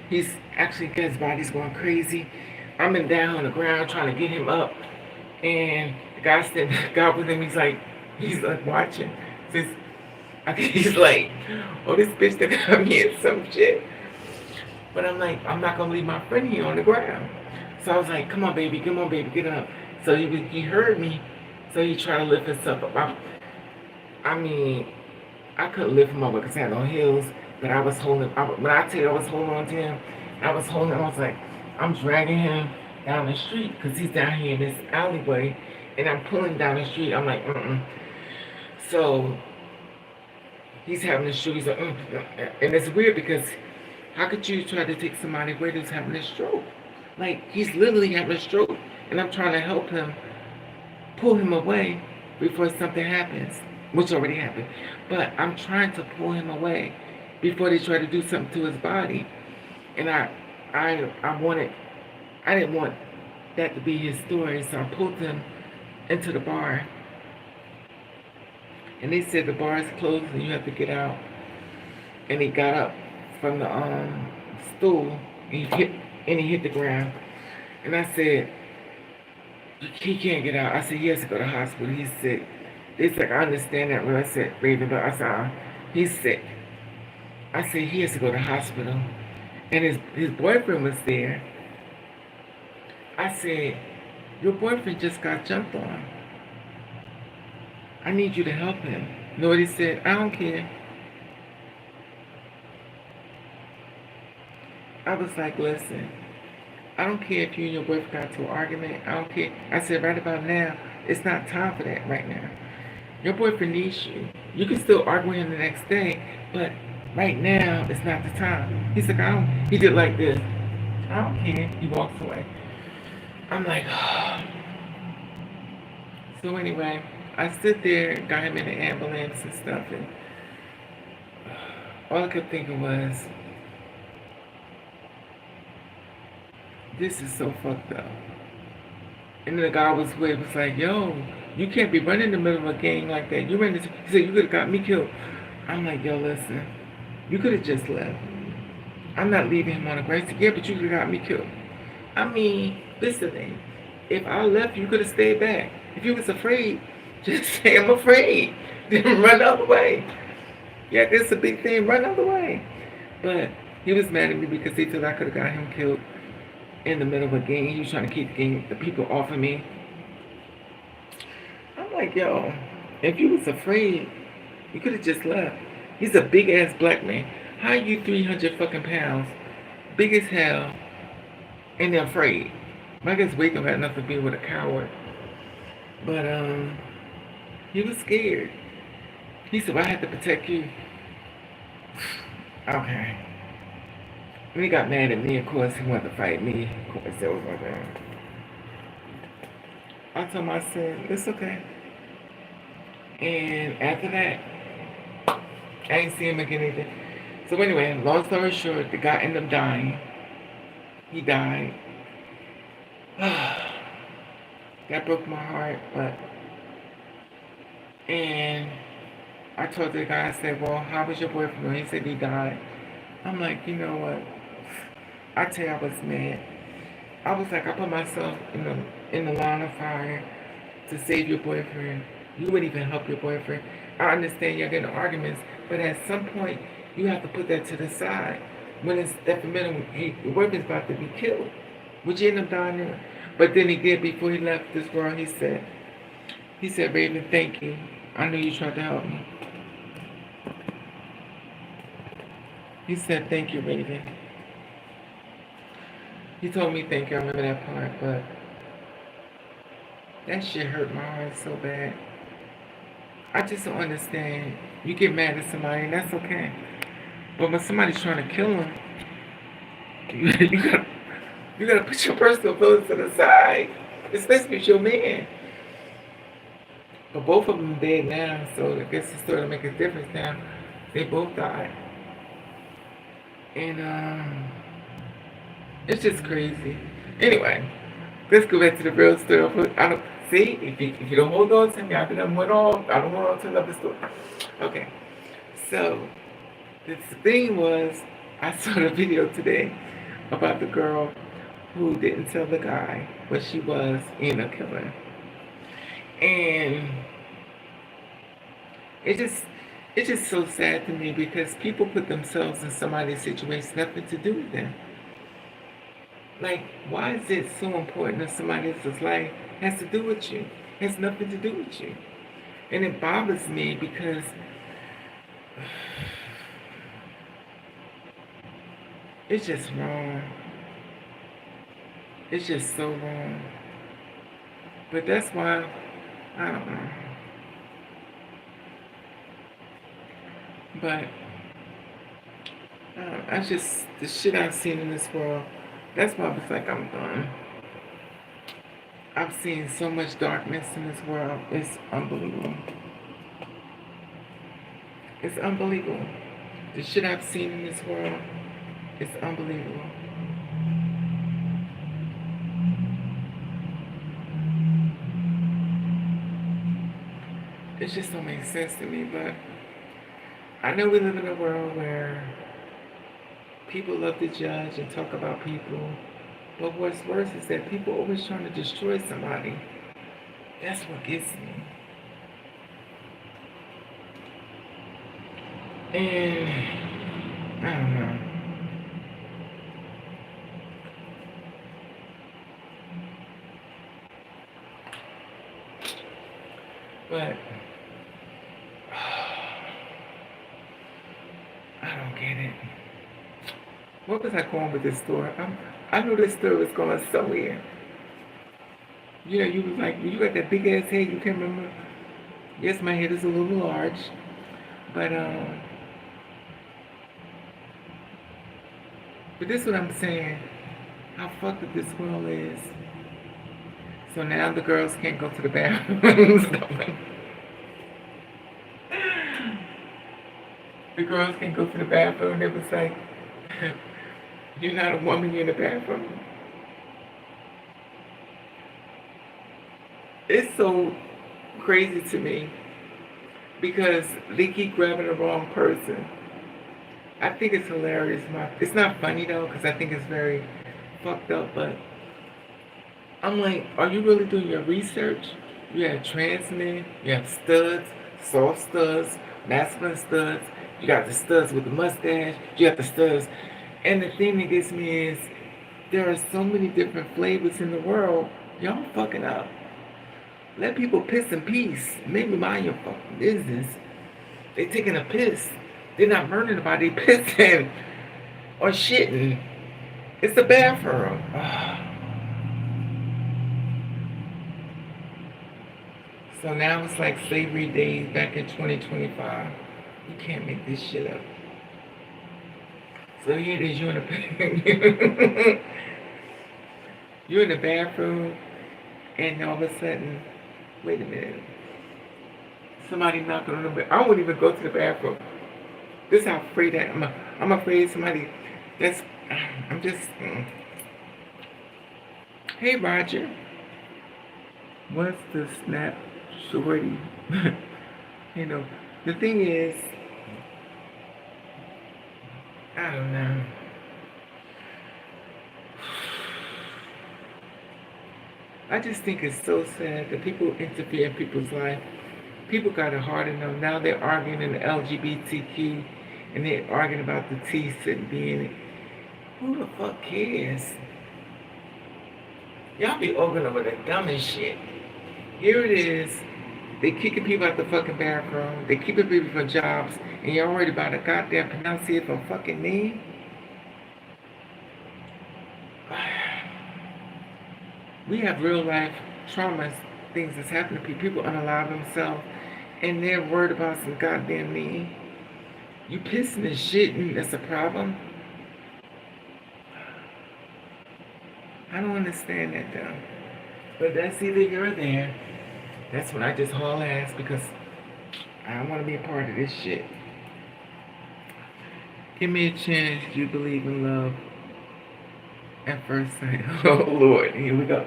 He's actually his body's going crazy. I'm down on the ground trying to get him up, and the guy said, the guy with him, he's like watching. He's like, oh, this bitch that got me in some shit. But I'm like, I'm not gonna leave my friend here on the ground. So I was like, come on, baby, get up. So he heard me, so he tried to lift himself up. I mean, I couldn't lift him up because I had no heels, but I was holding. When I tell you I was holding on to him, I was like, I'm dragging him down the street because he's down here in this alleyway, and I'm pulling down the street. I'm like, So He's having a stroke. He's like, and it's weird because how could you try to take somebody away who's having a stroke? Like, he's literally having a stroke, and I'm trying to help him, pull him away before something happens, which already happened. But I'm trying to pull him away before they try to do something to his body. And I didn't want that to be his story, so I pulled him into the bar. And they said the bar is closed and you have to get out. And he got up from the stool and he hit the ground. And I said, he can't get out. I said, he has to go to the hospital. He's sick. It's like, I understand that. When I said, Ravenovah, I said, he's sick. I said, he has to go to the hospital. And his boyfriend was there. I said, your boyfriend just got jumped on. I need you to help him. You know what he said? I don't care. I was like, listen, I don't care if you and your boyfriend got into an argument. I don't care. I said, right about now, it's not time for that right now. Your boyfriend needs you. You can still argue with him the next day, but right now, it's not the time. He's like, I don't. He did like this. I don't care. He walks away. I'm like, oh. So anyway, I stood there, got him in the ambulance and stuff, and all I kept thinking was, this is so fucked up. And then the guy was with was like, yo, you can't be running in the middle of a game like that. You ran this. He said, you could have got me killed. I'm like, yo, listen, you could have just left. I'm not leaving him on the grass. Yeah, but you could have got me killed. I mean, listen, man, if I left, you could have stayed back. If you was afraid, just say, I'm afraid. Then run the other way. Yeah, it's a big thing, run the other way. But he was mad at me because he thought I could have got him killed in the middle of a game. He was trying to keep the people off of me. I'm like, yo, if you was afraid, you could have just left. He's a big ass black man. How are you 300 fucking pounds, big as hell, and they're afraid? I guess Waco had nothing to do with a coward. But he was scared. He said, well, I had to protect you. Okay. When he got mad at me, of course, he wanted to fight me. Of course, that was like that. I told him, I said, it's okay. And after that, I ain't see him again either. So anyway, long story short, the guy ended up dying. He died. That broke my heart, but... And I told the guy, I said, well, how was your boyfriend? He said he died. I'm like, you know what? I tell you, I was mad. I was like, I put myself in the line of fire to save your boyfriend. You wouldn't even help your boyfriend. I understand you're getting arguments, but at some point, you have to put that to the side. When it's detrimental, your boyfriend's about to be killed. Would you end up dying there? But then he did, before he left this world, he said, Raven, thank you. I know you tried to help me. He said, thank you, Raven. He told me thank you, I remember that part, but that shit hurt my heart so bad. I just don't understand. You get mad at somebody, and that's okay. But when somebody's trying to kill him, you gotta put your personal feelings to the side, especially if you're a man. But both of them are dead now, so I guess it's starting to make a difference now. They both died. And it's just crazy. Anyway, let's go back to the real story. I don't see if you don't hold on to me, I don't hold on to another story. Okay, so the thing was, I saw the video today about the girl who didn't tell the guy what she was in a killer, and it's just so sad to me because people put themselves in somebody's situation, nothing to do with them. Like, why is it so important that somebody else's life has to do with you? It has nothing to do with you. And it bothers me because it's just wrong. It's just so wrong. But that's why, I don't know. But I just, the shit I've seen in this world, that's why I was like, I'm done. I've seen so much darkness in this world. It's unbelievable. It's unbelievable. The shit I've seen in this world, it's unbelievable. It just don't make sense to me, but I know we live in a world where people love to judge and talk about people, but what's worse is that people are always trying to destroy somebody. That's what gets me. And I don't know. But I don't get it. What was I going with this story? I knew this story was going somewhere. You know, you was like, you got that big ass head, you can't remember. Yes, my head is a little large, but this is what I'm saying. How fucked up this world is. So now the girls can't go to the bathroom. The girls can't go to the bathroom. It was like, you're not a woman, you're in the bathroom. It's so crazy to me because they keep grabbing the wrong person. I think it's hilarious. It's not funny though, because I think it's very fucked up, but I'm like, are you really doing your research? You have trans men, you have studs, soft studs, masculine studs, you got the studs with the mustache, you got the studs. And the thing that gets me is there are so many different flavors in the world. Y'all fucking up. Let people piss in peace. Maybe mind your fucking business. They taking a piss. They're not murdering nobody. They pissing or shitting. It's the bathroom. So now it's like slavery days back in 2025. You can't make this shit up. So here it is, you're in the bathroom, and all of a sudden, wait a minute. Somebody knocking on the door. I won't even go to the bathroom. This is how afraid I am. I'm afraid somebody I'm just, Hey Roger. What's the snap shorty? You know, the thing is, I don't know. I just think it's so sad that people interfere in people's life. People got it hard enough. Now they're arguing in the LGBTQ and they're arguing about the T sitting being. Who the fuck cares? Y'all be arguing over the dumbest shit. Here it is. They kicking people out the fucking bathroom. They keeping people from jobs. And y'all worried about a goddamn pronunciation from fucking name? We have real life traumas, things that's happening to people. People unalive themselves and they're worried about some goddamn name. You pissing and shitting, that's a problem? I don't understand that though. But that's either here or there. That's when I just haul ass because I don't want to be a part of this shit. Give me a chance. You believe in love at first sight. Oh Lord, here we go.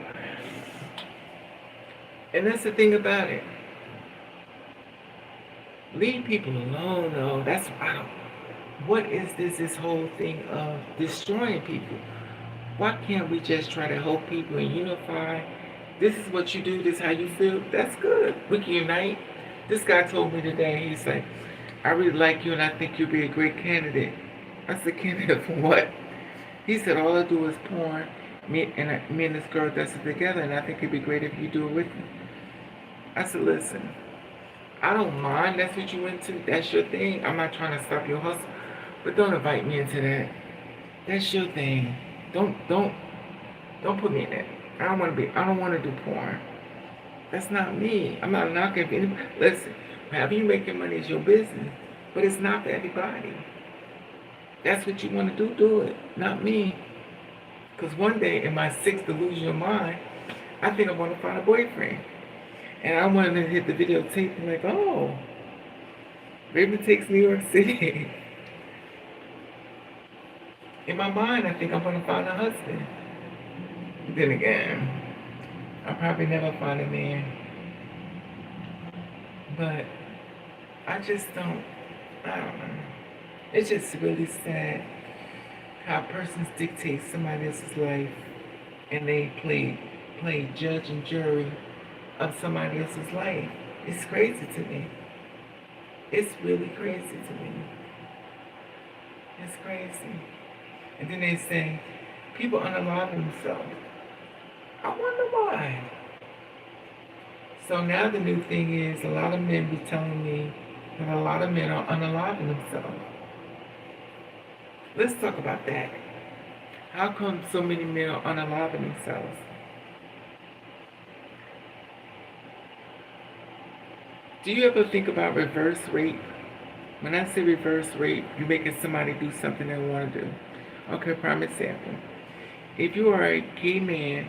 And that's the thing about it. Leave people alone though. That's what is this whole thing of destroying people? Why can't we just try to help people and unify? This is what you do, this is how you feel. That's good. We can unite. This guy told me today, he's like, I really like you and I think you'll be a great candidate. I said, candidate for what? He said, all I do is porn. Me and this girl does it together and I think it'd be great if you do it with me. I said, listen, I don't mind that's what you into. That's your thing. I'm not trying to stop your hustle. But don't invite me into that. That's your thing. Don't put me in that. I don't want to do porn. That's not me. I'm not knocking anybody. Listen, however you make your money is your business. But it's not for everybody. That's what you want to do it. Not me. Because one day in my sick delusional mind, I think I want to find a boyfriend. And I wanted to hit the videotape and like, oh, Raven takes New York City. In my mind, I think I'm going to find a husband. Then again, I'll probably never find a man. But I just don't, I don't know. It's just really sad how persons dictate somebody else's life and they play judge and jury of somebody else's life. It's crazy to me. It's really crazy to me. It's crazy. And then they say, people unalive themselves. I wonder why. So now the new thing is, a lot of men be telling me that a lot of men are unaliving themselves. Let's talk about that. How come so many men are unaliving themselves? Do you ever think about reverse rape? When I say reverse rape, you're making somebody do something they want to do. Okay, prime example. If you are a gay man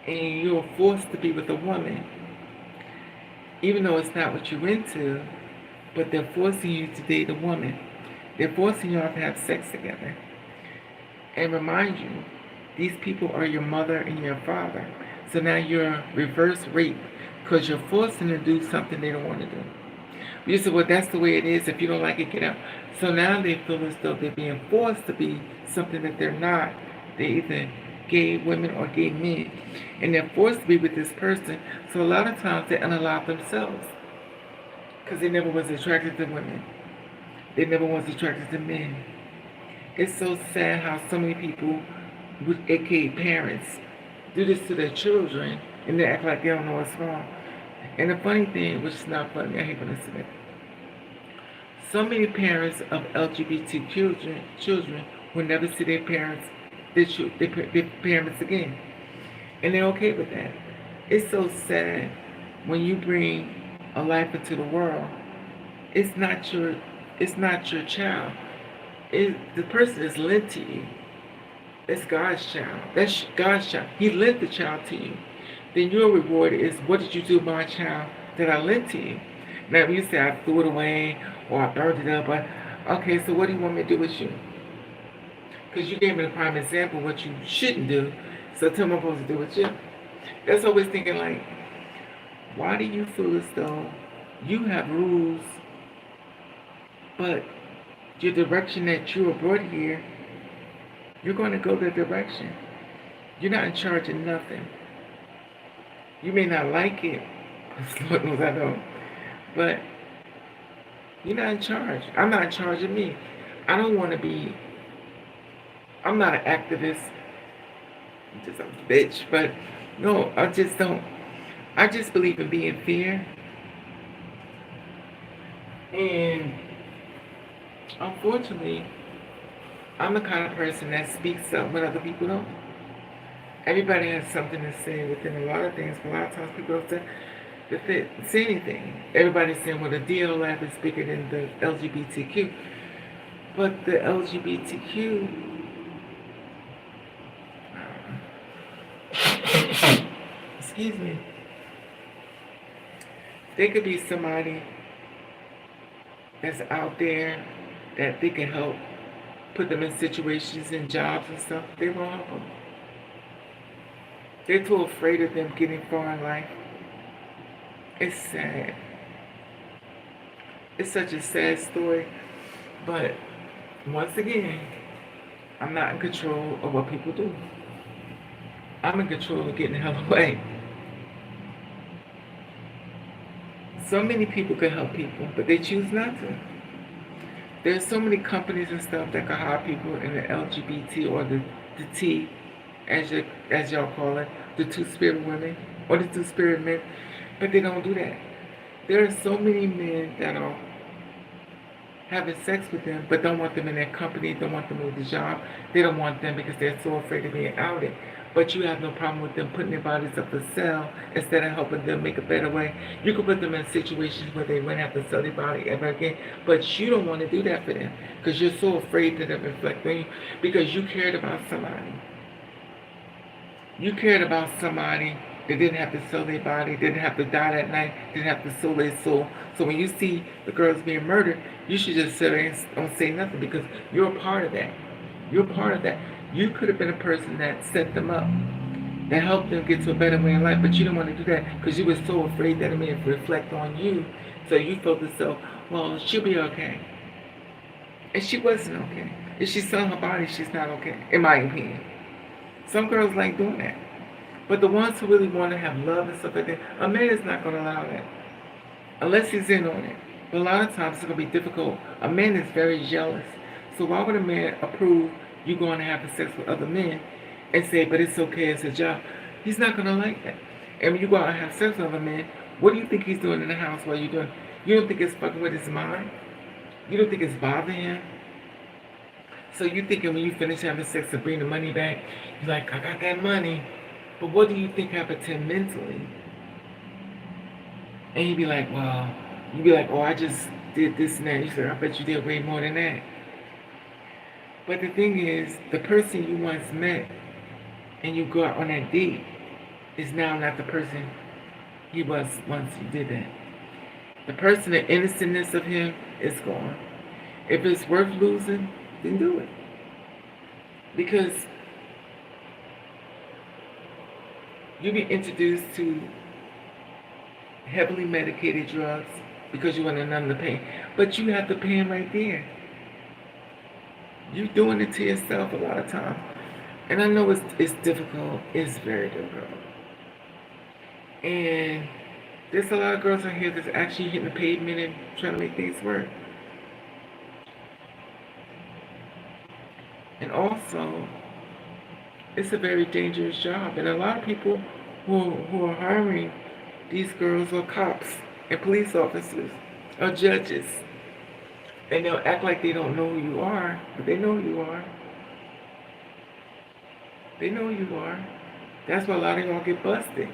and you're forced to be with a woman, even though it's not what you're into, but they're forcing you to date a woman. They're forcing you all to have sex together. And remind you, these people are your mother and your father. So now you're reverse rape because you're forcing them to do something they don't want to do. You say, well, that's the way it is. If you don't like it, get out. So now they feel as though they're being forced to be something that they're not. They're either gay women or gay men. And they're forced to be with this person. So a lot of times they unalive themselves because they never was attracted to women. They never was attracted to men. It's so sad how so many people, aka parents, do this to their children and they act like they don't know what's wrong. And the funny thing, which is not funny, I hate when I say that. So many parents of LGBT children will never see their parents, their parents again. And they're okay with that. It's so sad when you bring a life into the world. It's not your child. The person is lent to you. It's God's child. That's God's child. He lent the child to you. Then your reward is, what did you do with my child that I lent to you? Now, if you say I threw it away or I burned it up, okay, so what do you want me to do with you? Because you gave me the prime example of what you shouldn't do, so tell me what I'm supposed to do with you. That's always thinking like, why do you feel as though you have rules, but your direction that you were brought here, you're going to go that direction. You're not in charge of nothing. You may not like it, Lord knows I don't, but you're not in charge. I'm not in charge of me. I don't want to be, I'm not an activist, I'm just a bitch, but no, I just don't. I just believe in being fair. And unfortunately, I'm the kind of person that speaks up when other people don't. Everybody has something to say within a lot of things, but a lot of times people don't say anything. Everybody's saying, well, the DLF is bigger than the LGBTQ. But the LGBTQ, excuse me, they could be somebody that's out there that they can help put them in situations and jobs and stuff. They won't help them. They're too afraid of them getting far in life. It's sad. It's such a sad story. But once again, I'm not in control of what people do. I'm in control of getting the hell away. So many people can help people, but they choose not to. There's so many companies and stuff that can hire people in the LGBT or the T, as y'all call it, the two-spirit women or the two-spirit men, but they don't do that. There are so many men that are having sex with them, but don't want them in their company, don't want them with the job. They don't want them because they're so afraid of being outed. but you have no problem with them putting their bodies up for sale instead of helping them make a better way. You could put them in situations where they wouldn't have to sell their body ever again, but you don't want to do that for them because you're so afraid that they'll reflect on you because you cared about somebody. You cared about somebody that didn't have to sell their body, didn't have to die that night, didn't have to sell their soul. So when you see the girls being murdered, you should just sit there and don't say nothing because you're a part of that. You're a part of that. You could have been a person that set them up, that helped them get to a better way in life, but you didn't want to do that because you were so afraid that it may reflect on you. So you felt as though, well, she'll be okay. And she wasn't okay. If she's selling her body, she's not okay, in my opinion. Some girls like doing that. But the ones who really want to have love and stuff like that, a man is not going to allow that. Unless he's in on it. But a lot of times it's going to be difficult. A man is very jealous. So why would a man approve you going to have sex with other men and say, but it's okay, it's a job? He's not going to like that. And when you go out and have sex with other men, what do you think he's doing in the house while you're doing? You don't think it's fucking with his mind? You don't think it's bothering him? So you thinking when you finish having sex to bring the money back, you're like, I got that money. But what do you think happened to him mentally? And you'd be like, well, you'd be like, oh, I just did this and that. You say, I bet you did way more than that. But the thing is, the person you once met and you go out on that date is now not the person he was once you did that. The person, the innocentness of him is gone. If it's worth losing, then do it. Because you be introduced to heavily medicated drugs because you want to numb the pain. But you have the pain right there. You're doing it to yourself a lot of times. And I know it's difficult. It's very difficult. And there's a lot of girls out here that's actually hitting the pavement and trying to make things work. And also, it's a very dangerous job. And a lot of people who are hiring these girls are cops and police officers or judges. And they'll act like they don't know who you are, but they know who you are. They know who you are. That's why a lot of y'all get busted.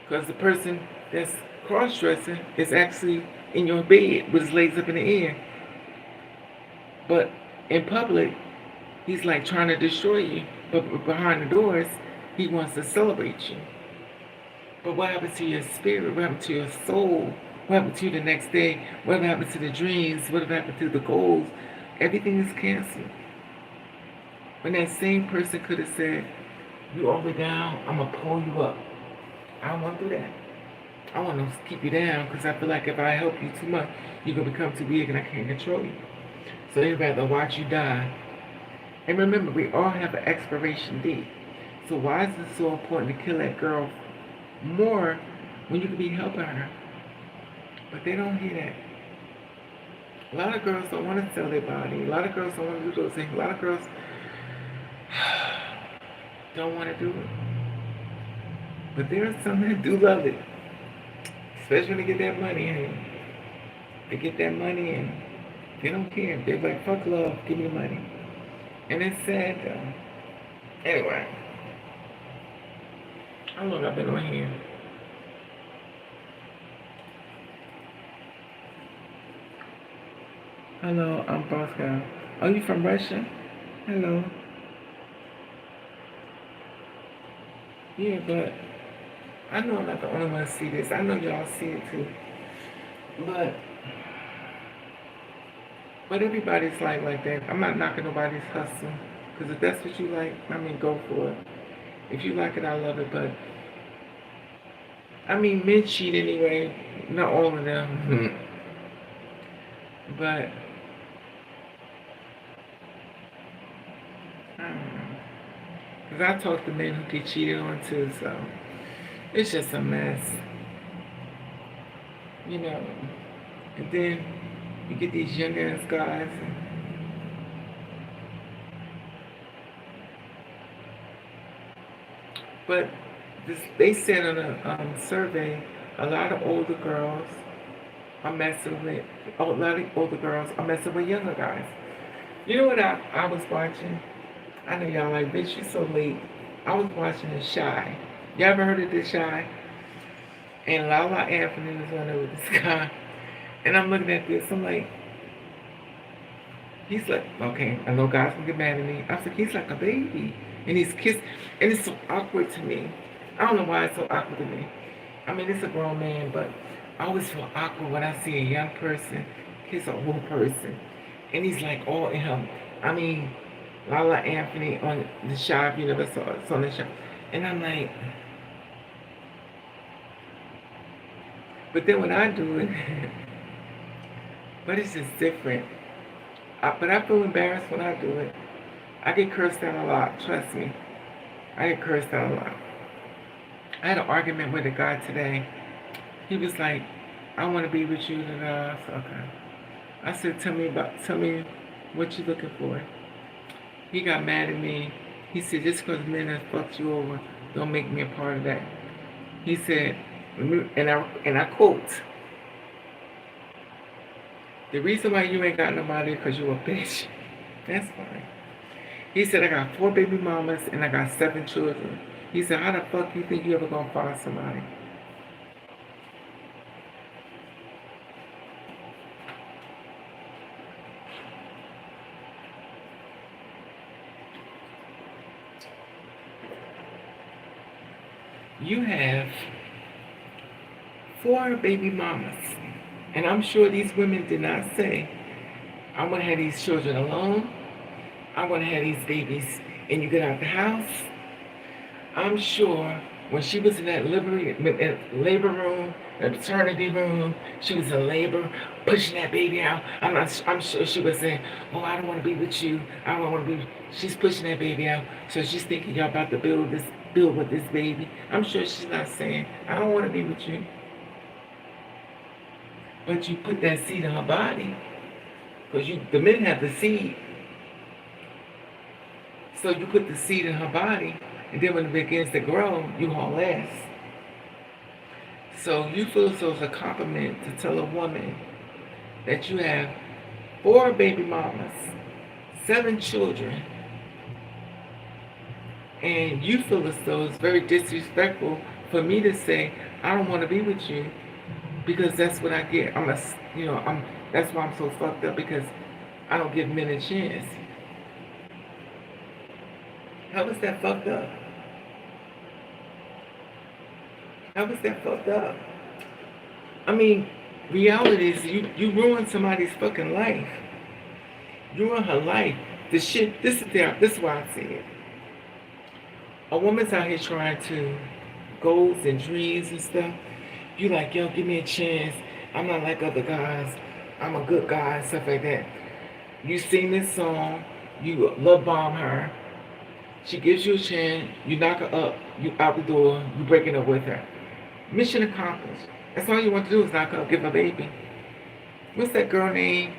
Because the person that's cross-dressing is actually in your bed with his legs up in the air. But in public, he's like trying to destroy you. But behind the doors, he wants to celebrate you. But what happened to your spirit? What happened to your soul? What happened to you the next day? What happened to the dreams? What happened to the goals? Everything is canceled. When that same person could have said, you all the way down, I'm going to pull you up. I don't want to do that. I want to keep you down because I feel like if I help you too much, you're going to become too big and I can't control you. So they'd rather watch you die. And remember, we all have an expiration date. So why is it so important to kill that girl more when you could be helping her? But they don't hear that. A lot of girls don't want to sell their body. A lot of girls don't want to do those things. A lot of girls don't want to do it. But there are some that do love it. Especially when they get that money. And they get that money and they don't care. They're like, fuck love, give me the money. And it's sad though. Anyway. How long I've been on here? Hello, I'm Bosco. Are you from Russia? Hello. Yeah, but I know I'm not the only one to see this. I know y'all see it too. But everybody's like that. I'm not knocking nobody's hustle. Because if that's what you like, I mean, go for it. If you like it, I love it. But, I mean, men cheat anyway. Not all of them. But, I don't know. Because I talk to men who get cheated on too, so it's just a mess. You know. And then you get these young ass guys. But they said on a survey, a lot of older girls are messing with, a lot of older girls are messing with younger guys. You know what I was watching? I know y'all like, bitch, you so late. I was watching The Shy. You ever heard of The Shy? And Lala Anthony was on there with this guy. And I'm looking at this. I'm like, he's like, okay, I know guys can get mad at me. I was like, he's like a baby. And he's kissed. And it's so awkward to me. I don't know why it's so awkward to me. I mean, it's a grown man, but I always feel awkward when I see a young person kiss a old person. And he's like all in him. I mean, Lala Anthony on The Shy, if you never saw it, it's on The Shy. And I'm like, but then when I do it, but it's just different. But I feel embarrassed when I do it. I get cursed out a lot, trust me. I get cursed out a lot. I had an argument with a guy today. He was like, I want to be with you. I said, okay. I said, tell me what you looking for. He got mad at me. He said, just because men have fucked you over, don't make me a part of that. He said, and I quote, the reason why you ain't got nobody is because you a bitch. That's fine. He said, I got 4 baby mamas and I got 7 children. He said, how the fuck you think you ever gonna find somebody? You have 4 baby mamas. And I'm sure these women did not say, I want to have these children alone. I want to have these babies and you get out the house. I'm sure when she was in that labor room, the maternity room, she was in labor, pushing that baby out. I'm sure she was saying, oh, I don't want to be with you. I don't want to be. She's pushing that baby out. So she's thinking y'all about to build with this baby. I'm sure she's not saying, I don't want to be with you. But you put that seed in her body. Because the men have the seed. So you put the seed in her body, and then when it begins to grow, you haul ass. So you feel so it's a compliment to tell a woman that you have 4 baby mamas, 7 children, and you feel as though it's very disrespectful for me to say, I don't want to be with you, because that's what I get. That's why I'm so fucked up, because I don't give men a chance. How is that fucked up? How is that fucked up? I mean, reality is you ruin somebody's fucking life. You ruin her life. This is why I see it. A woman's out here trying to goals and dreams and stuff. You like, yo, give me a chance. I'm not like other guys. I'm a good guy and stuff like that. You sing this song. You love bomb her. She gives you a chance. You knock her up. You out the door. You breaking up with her. Mission accomplished. That's all you want to do is knock her up, give her a baby. What's that girl name?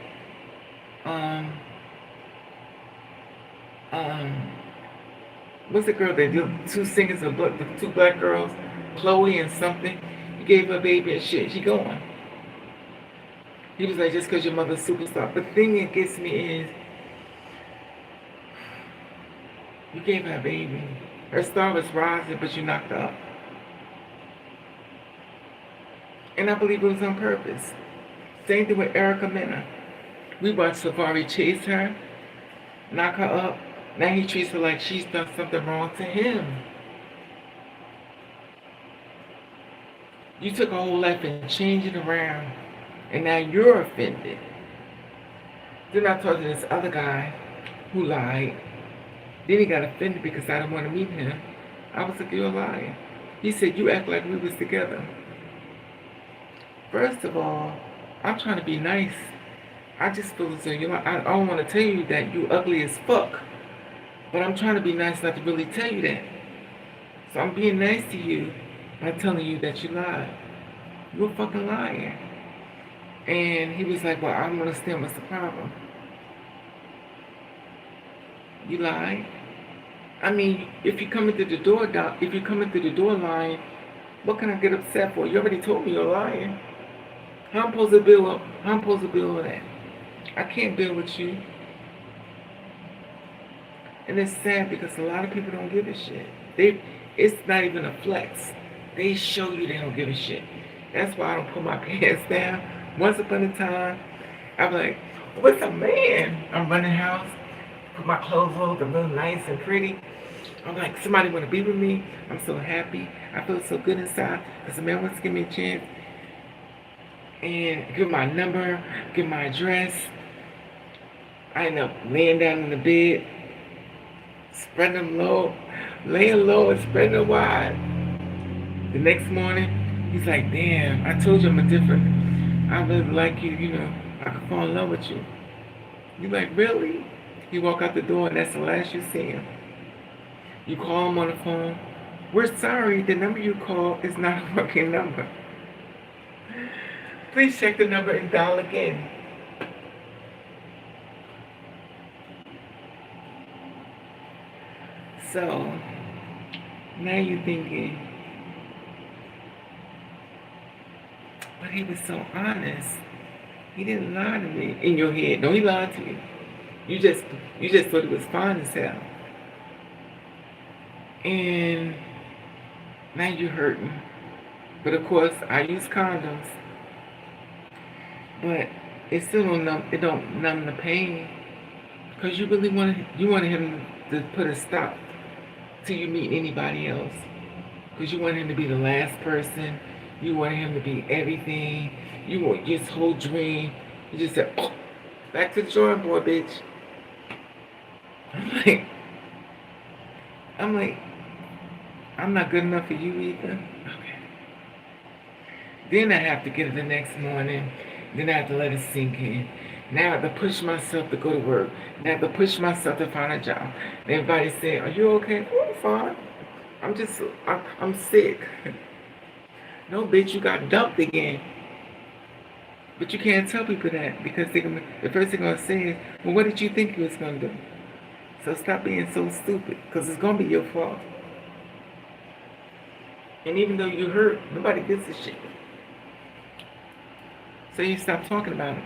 What's the girl that did 2 singers of the 2 black girls, Chloe and something? You gave her a baby and shit. She gone. He was like, just because your mother's superstar. But the thing that gets me is, you gave her a baby. Her star was rising, but you knocked her up. And I believe it was on purpose. Same thing with Erica Mena. We watched Safari chase her, knock her up. Now he treats her like she's done something wrong to him. You took a whole life and changed it around, and now you're offended. Then I talked to this other guy who lied. Then he got offended because I didn't want to meet him. I was like, you're a liar. He said, you act like we was together. First of all, I'm trying to be nice. I just feel as though, I don't want to tell you that you ugly as fuck. But I'm trying to be nice not to really tell you that. So I'm being nice to you by telling you that you lied. You're a fucking liar. And he was like, well, I don't understand what's the problem. You lied. I mean, if you're coming through the door lying, what can I get upset for? You already told me you're lying. How I'm supposed to build with that? I can't build with you. And it's sad because a lot of people don't give a shit. It's not even a flex. They show you they don't give a shit. That's why I don't put my pants down. Once upon a time, I'm like, what's a man? I'm running the house, put my clothes on, they're real nice and pretty. I'm like, somebody want to be with me. I'm so happy. I feel so good inside because the man wants to give me a chance and give my number, give my address. I end up laying down in the bed, spreading them low, laying low and spreading them wide. The next morning, he's like, damn, I told you I'm a different. I really like you, you know, I could fall in love with you. You're like, really? You walk out the door and that's the last you see him. You call him on the phone. We're sorry, the number you called is not a working number. Please check the number and dial again. So, now you're thinking, but he was so honest. He didn't lie to me in your head. No, he lied to you. You just thought it was fine as hell. And now you're hurting. But of course, I use condoms. But it still don't numb the pain. Because you really wanted him to put a stop till you meet anybody else. Because you want him to be the last person. You want him to be everything. You want his whole dream. You just said, oh, back to the drawing board, bitch. I'm like, I'm not good enough for you either. Okay. Then I have to get it the next morning. Then I have to let it sink in. Now I have to push myself to go to work. Now I have to push myself to find a job. And everybody say, are you okay? Oh, I'm fine. I'm sick. No, bitch, you got dumped again. But you can't tell people that because the first thing they're going to say is, well, what did you think you was going to do? So stop being so stupid because it's going to be your fault. And even though you hurt, nobody gives a shit. So you stop talking about it.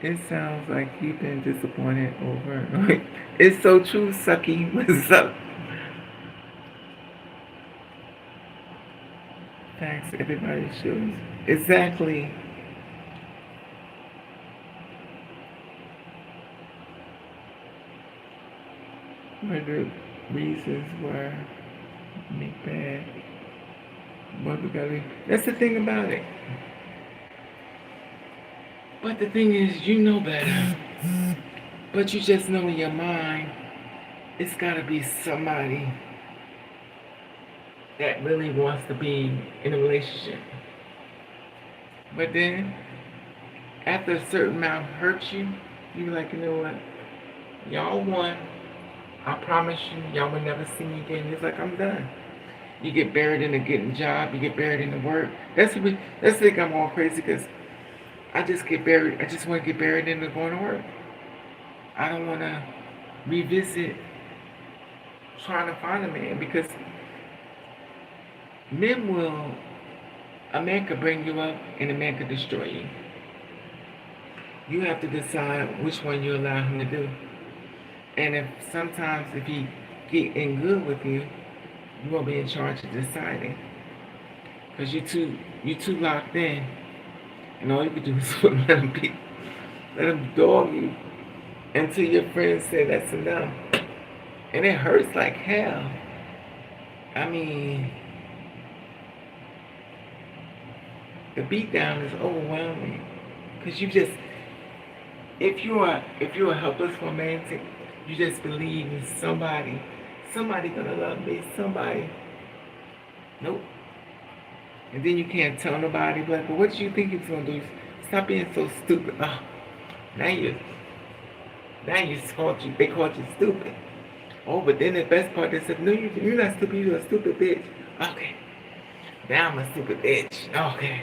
It sounds like you've been disappointed over and over. It's so true, Sucky. What's up? Thanks, everybody shows. Exactly. Where the reasons were make bad. What we gotta be. That's the thing about it. But the thing is, you know better. But you just know in your mind, it's gotta be somebody that really wants to be in a relationship. But then, after a certain amount hurts you, you're like, you know what? Y'all won. I promise you, y'all will never see me again. It's like, I'm done. You get buried in the getting job. You get buried in the work. That's the thing I'm all crazy because I just get buried. I just want to get buried in the going to work. I don't want to revisit trying to find a man because a man could bring you up and a man could destroy you. You have to decide which one you allow him to do. And sometimes if he get in good with you, you won't be in charge of deciding. Because you too locked in. And all you can do is let him dog you until your friends say that's enough. And it hurts like hell. I mean, the beatdown is overwhelming. Because if you're a helpless romantic, you just believe in somebody gonna love me, somebody. Nope. And then you can't tell nobody, like, well, what do you think he's gonna do? Stop being so stupid. Oh, they called you stupid. Oh, but then the best part, they said, no, you're not stupid, you're a stupid bitch. Okay. Now I'm a stupid bitch. Okay.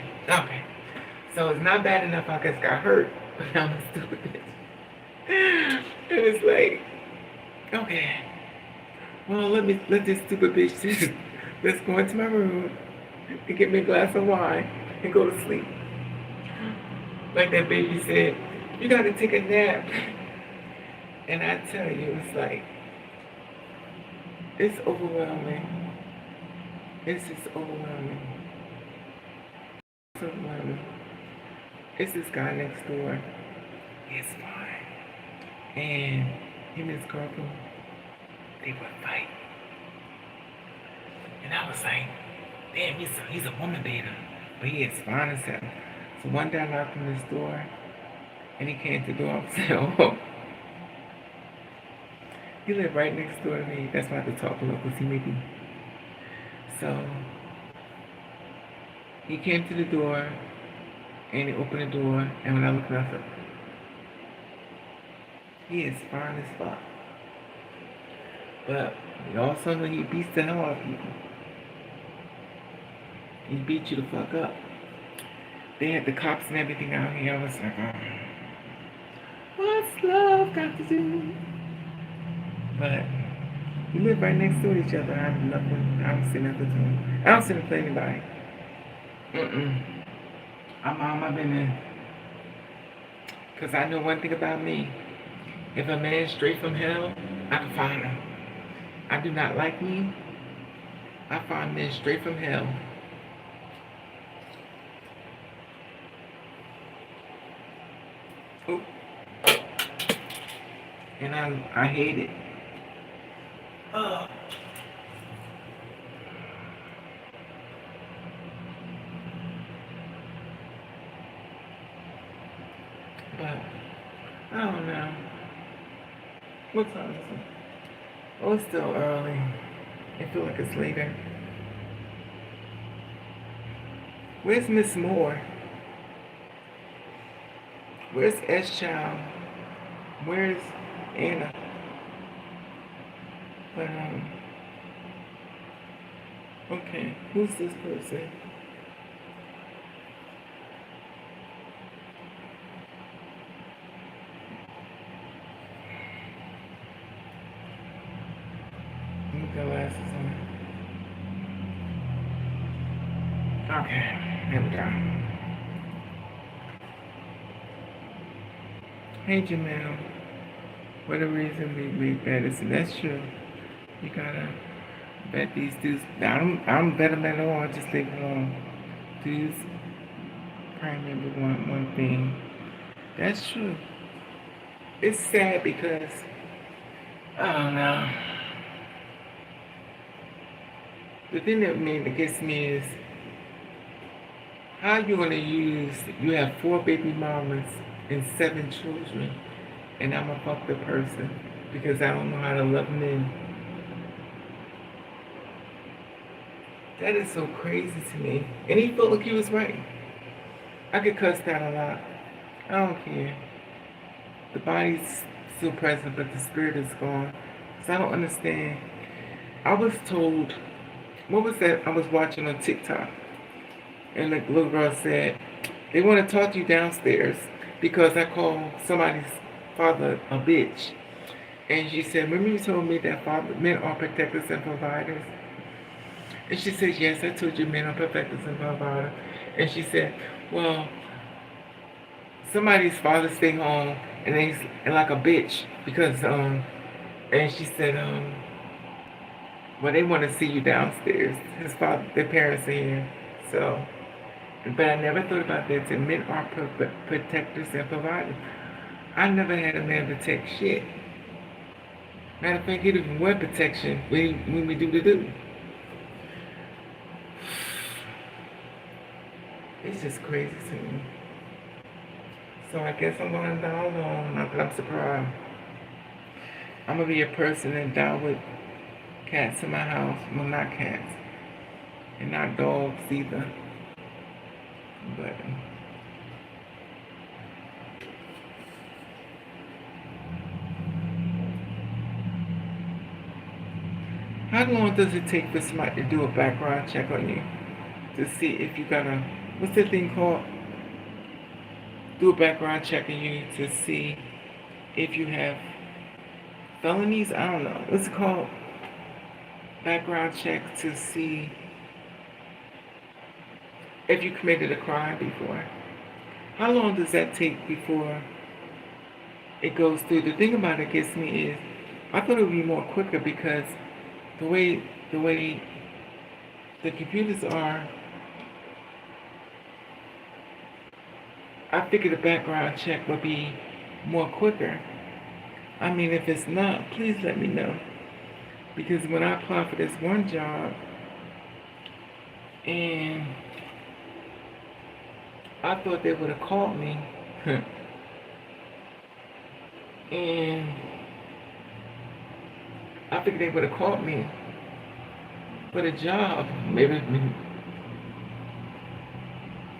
So it's not bad enough I just got hurt, but now I'm a stupid bitch. And it's like, okay. Well, let this stupid bitch just, let's go into my room and get me a glass of wine and go to sleep. Like that baby said, you gotta take a nap. And I tell you, it's like, it's overwhelming. It's just overwhelming. It's overwhelming. It's this guy next door. He's fine. And him and his girlfriend, they would fight. And I was like, damn, he's a woman beater. But he is fine as hell. So one day I knocked on his door, and he came to the door and said, oh, he lived right next door to me. That's why I had to talk a little, because he may be. So he came to the door, and he opened the door, and when I looked at him, he is fine as fuck. But you also know he beats the hell out of people. He beat you the fuck up. They had the cops and everything out here. I was like, oh, what's love got to do? But we live right next to each other. I have nothing. I don't see nothing to him. I don't see him play anybody. I'm on my business. Because I know one thing about me. If a man's straight from hell, I can find him. I do not like me. I find men straight from hell. Ooh. And I hate it. Oh. But I don't know. What time is it? Oh, it's still early. I feel like it's later. Where's Miss Moore? Where's S Child? Where's Anna? But okay, who's this person? Put their glasses on. Okay, here we go. Hey Jamel, what a reason we make medicine. That's true. You gotta bet these dudes. I don't bet them at all. I just leave it alone. Dudes, I remember one thing. That's true. It's sad because I don't know. The thing that gets me is how you gonna use. You have 4 baby mamas and 7 children, and I'm a fucked up person because I don't know how to love men. That is so crazy to me. And he felt like he was right. I could cuss that a lot. I don't care. The body's still present, but the spirit is gone. So I don't understand. I was told, what was that I was watching on TikTok? And the little girl said, they want to talk to you downstairs because I called somebody's father a bitch. And she said, remember you told me that men are protectors and providers? And she said, yes, I told you men are protectors and providers. And she said, well, somebody's father stay home and he's like a bitch because, and she said, well, they want to see you downstairs. His father, their parents are here. So, but I never thought about that. So men are protectors and providers. I never had a man protect shit. Matter of fact, he didn't wear protection when we do the do. It's just crazy to me. So I guess I'm going to die alone. Not that I'm surprised. I'm going to be a person that die with cats in my house. Well, not cats. And not dogs either. But how long does it take for somebody to do a background check on you? To see if you got a, what's that thing called? Do a background check on you to see if you have felonies? I don't know. What's it called? Background check to see if you committed a crime before. How long does that take before it goes through. The thing about it gets me is, I thought it would be more quicker because the way the way the computers are, I figured the background check would be more quicker. I mean, if it's not, please let me know. Because when I applied for this one job, and I thought they would have called me, and I figured they would have called me for the job.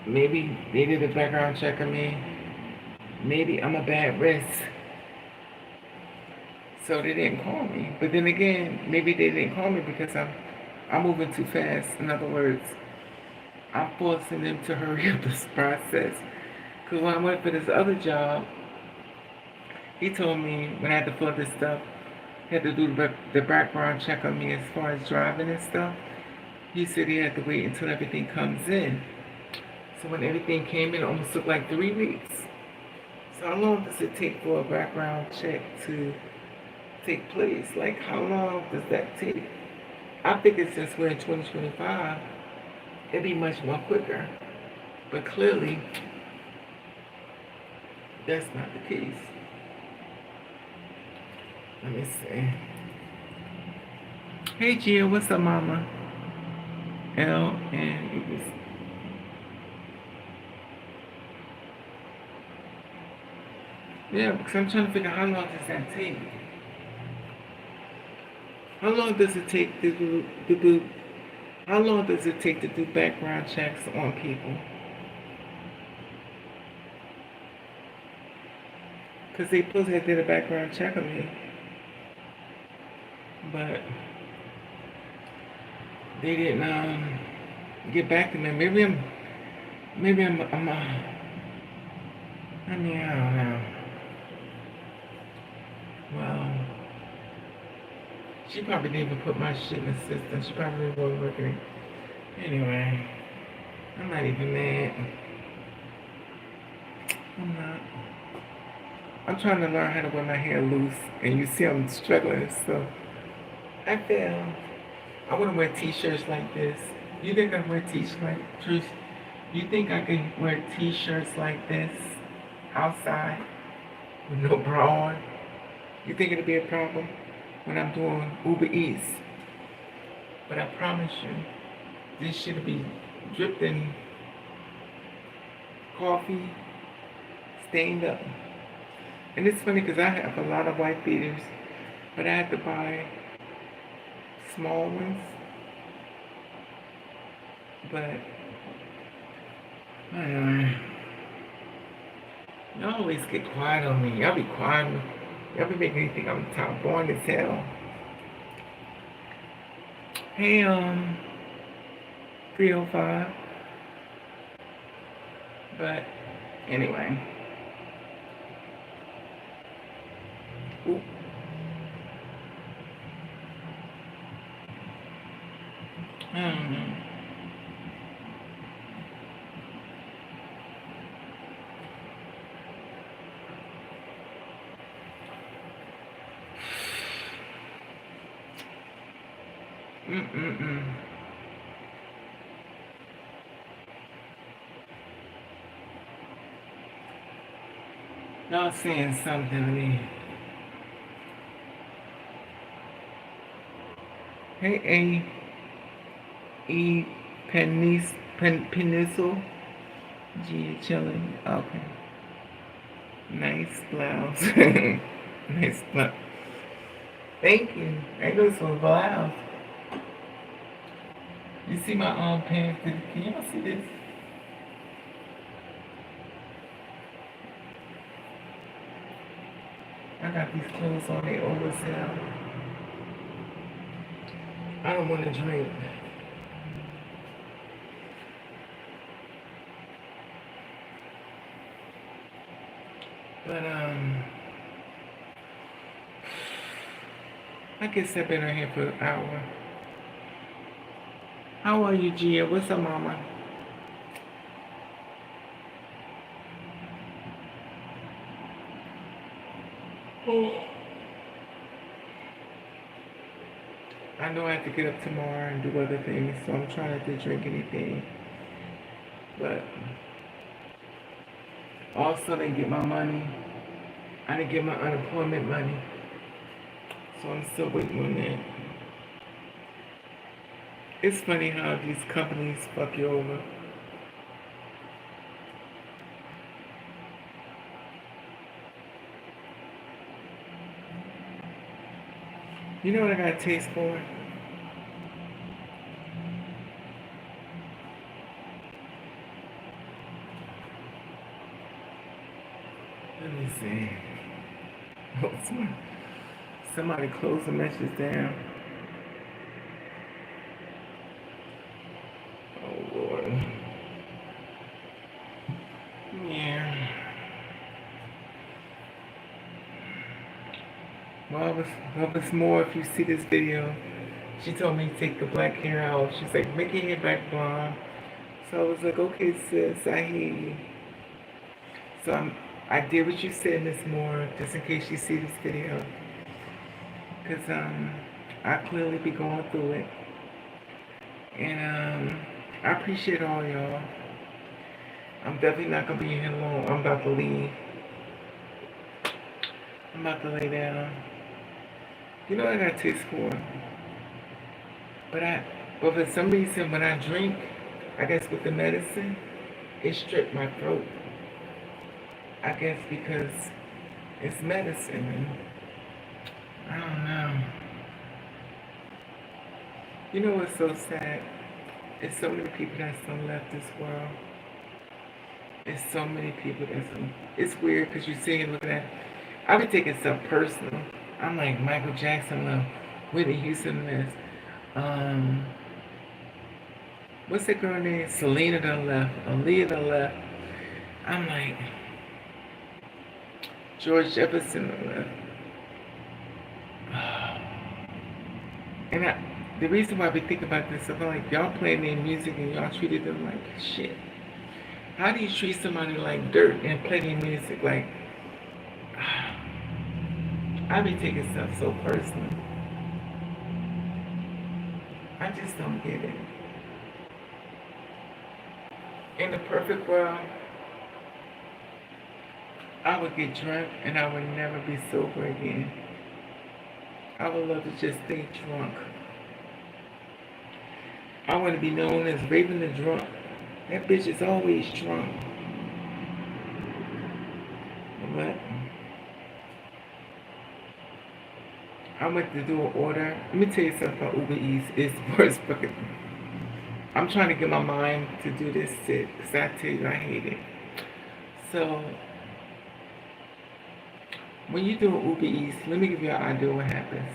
Maybe they did a background check on me. Maybe I'm a bad risk. So they didn't call me. But then again, maybe they didn't call me because I'm moving too fast. In other words, I'm forcing them to hurry up this process. Because when I went for this other job, he told me when I had to fill this stuff, he had to do the background check on me as far as driving and stuff. He said he had to wait until everything comes in. So when everything came in, it almost took like 3 weeks. So how long does it take for a background check to take place? Like, how long does that take? I figured since we're in 2025, it'd be much more quicker. But clearly, that's not the case. Let me see. Hey, Gia, what's up, mama? L and it was. Yeah, because I'm trying to figure out how long does that take? How long does it take to do how long does it take to do background checks on people? Because they supposed to did a background check on me. But they didn't get back to me. I mean, I don't know. Well, she probably didn't even put my shit in the system. She probably wasn't working. Anyway, I'm not even mad. I'm not. I'm trying to learn how to wear my hair loose, and you see I'm struggling, so I feel I want to wear t-shirts like this. You think I wear t-shirts like this? You think I can wear t-shirts like this outside with no bra on? You think it'll be a problem when I'm doing Uber Eats? But I promise you, this should be dripped in coffee, stained up. And it's funny because I have a lot of white beaters, but I had to buy small ones. But y'all always get quiet on me. Y'all be quiet. Y'all be making me think I'm top born as hell. Hey, 305. But anyway. Ooh. I don't know. Y'all saying something to me. Hey, Peninsula. G chilling. Okay. Nice blouse. Nice blouse. Thank you. I go for a blouse. You see my pants? Can y'all see this? I got these clothes on, they oversell. I don't want to drink. But I guess I've been on here for an hour. How are you, Gia? What's up, mama? Oh, I know I have to get up tomorrow and do other things, so I'm trying not to drink anything. But also, I didn't get my money. I didn't get my unemployment money, so I'm still waiting on that. It's funny how these companies fuck you over. You know what I got a taste for? Let me see. Oh, somebody close the message down. Oh Lord. Yeah. Well, it's more if you see this video. She told me to take the black hair out. She's like, make your hair back blonde. So I was like, okay, sis, I hear you. So I did what you said, Miss Moore, just in case you see this video. Because I clearly be going through it. And I appreciate all y'all. I'm definitely not going to be here long. I'm about to leave. I'm about to lay down. You know what I got taste for? But for some reason, when I drink, I guess with the medicine, it stripped my throat. I guess because it's medicine. And I don't know. You know what's so sad? It's so many people that's still left this world. It's so many people that's. It's weird because you see and looking at. I be taking stuff personal. I'm like Michael Jackson left, Whitney Houston left. What's that girl name? Selena done left. Aaliyah done left. I'm like George Jefferson done left. And the reason why we think about this, I'm like, y'all playing their music and y'all treated them like shit. How do you treat somebody like dirt and play their music like? I be taking stuff so personal. I just don't get it. In the perfect world, I would get drunk and I would never be sober again. I would love to just stay drunk. I want to be known as Raven the Drunk. That bitch is always drunk. But I went to do an order. Let me tell you something about Uber Eats. It's worse fucking. I'm trying to get my mind to do this shit because I tell you I hate it. So when you do an Uber Eats, let me give you an idea what happens.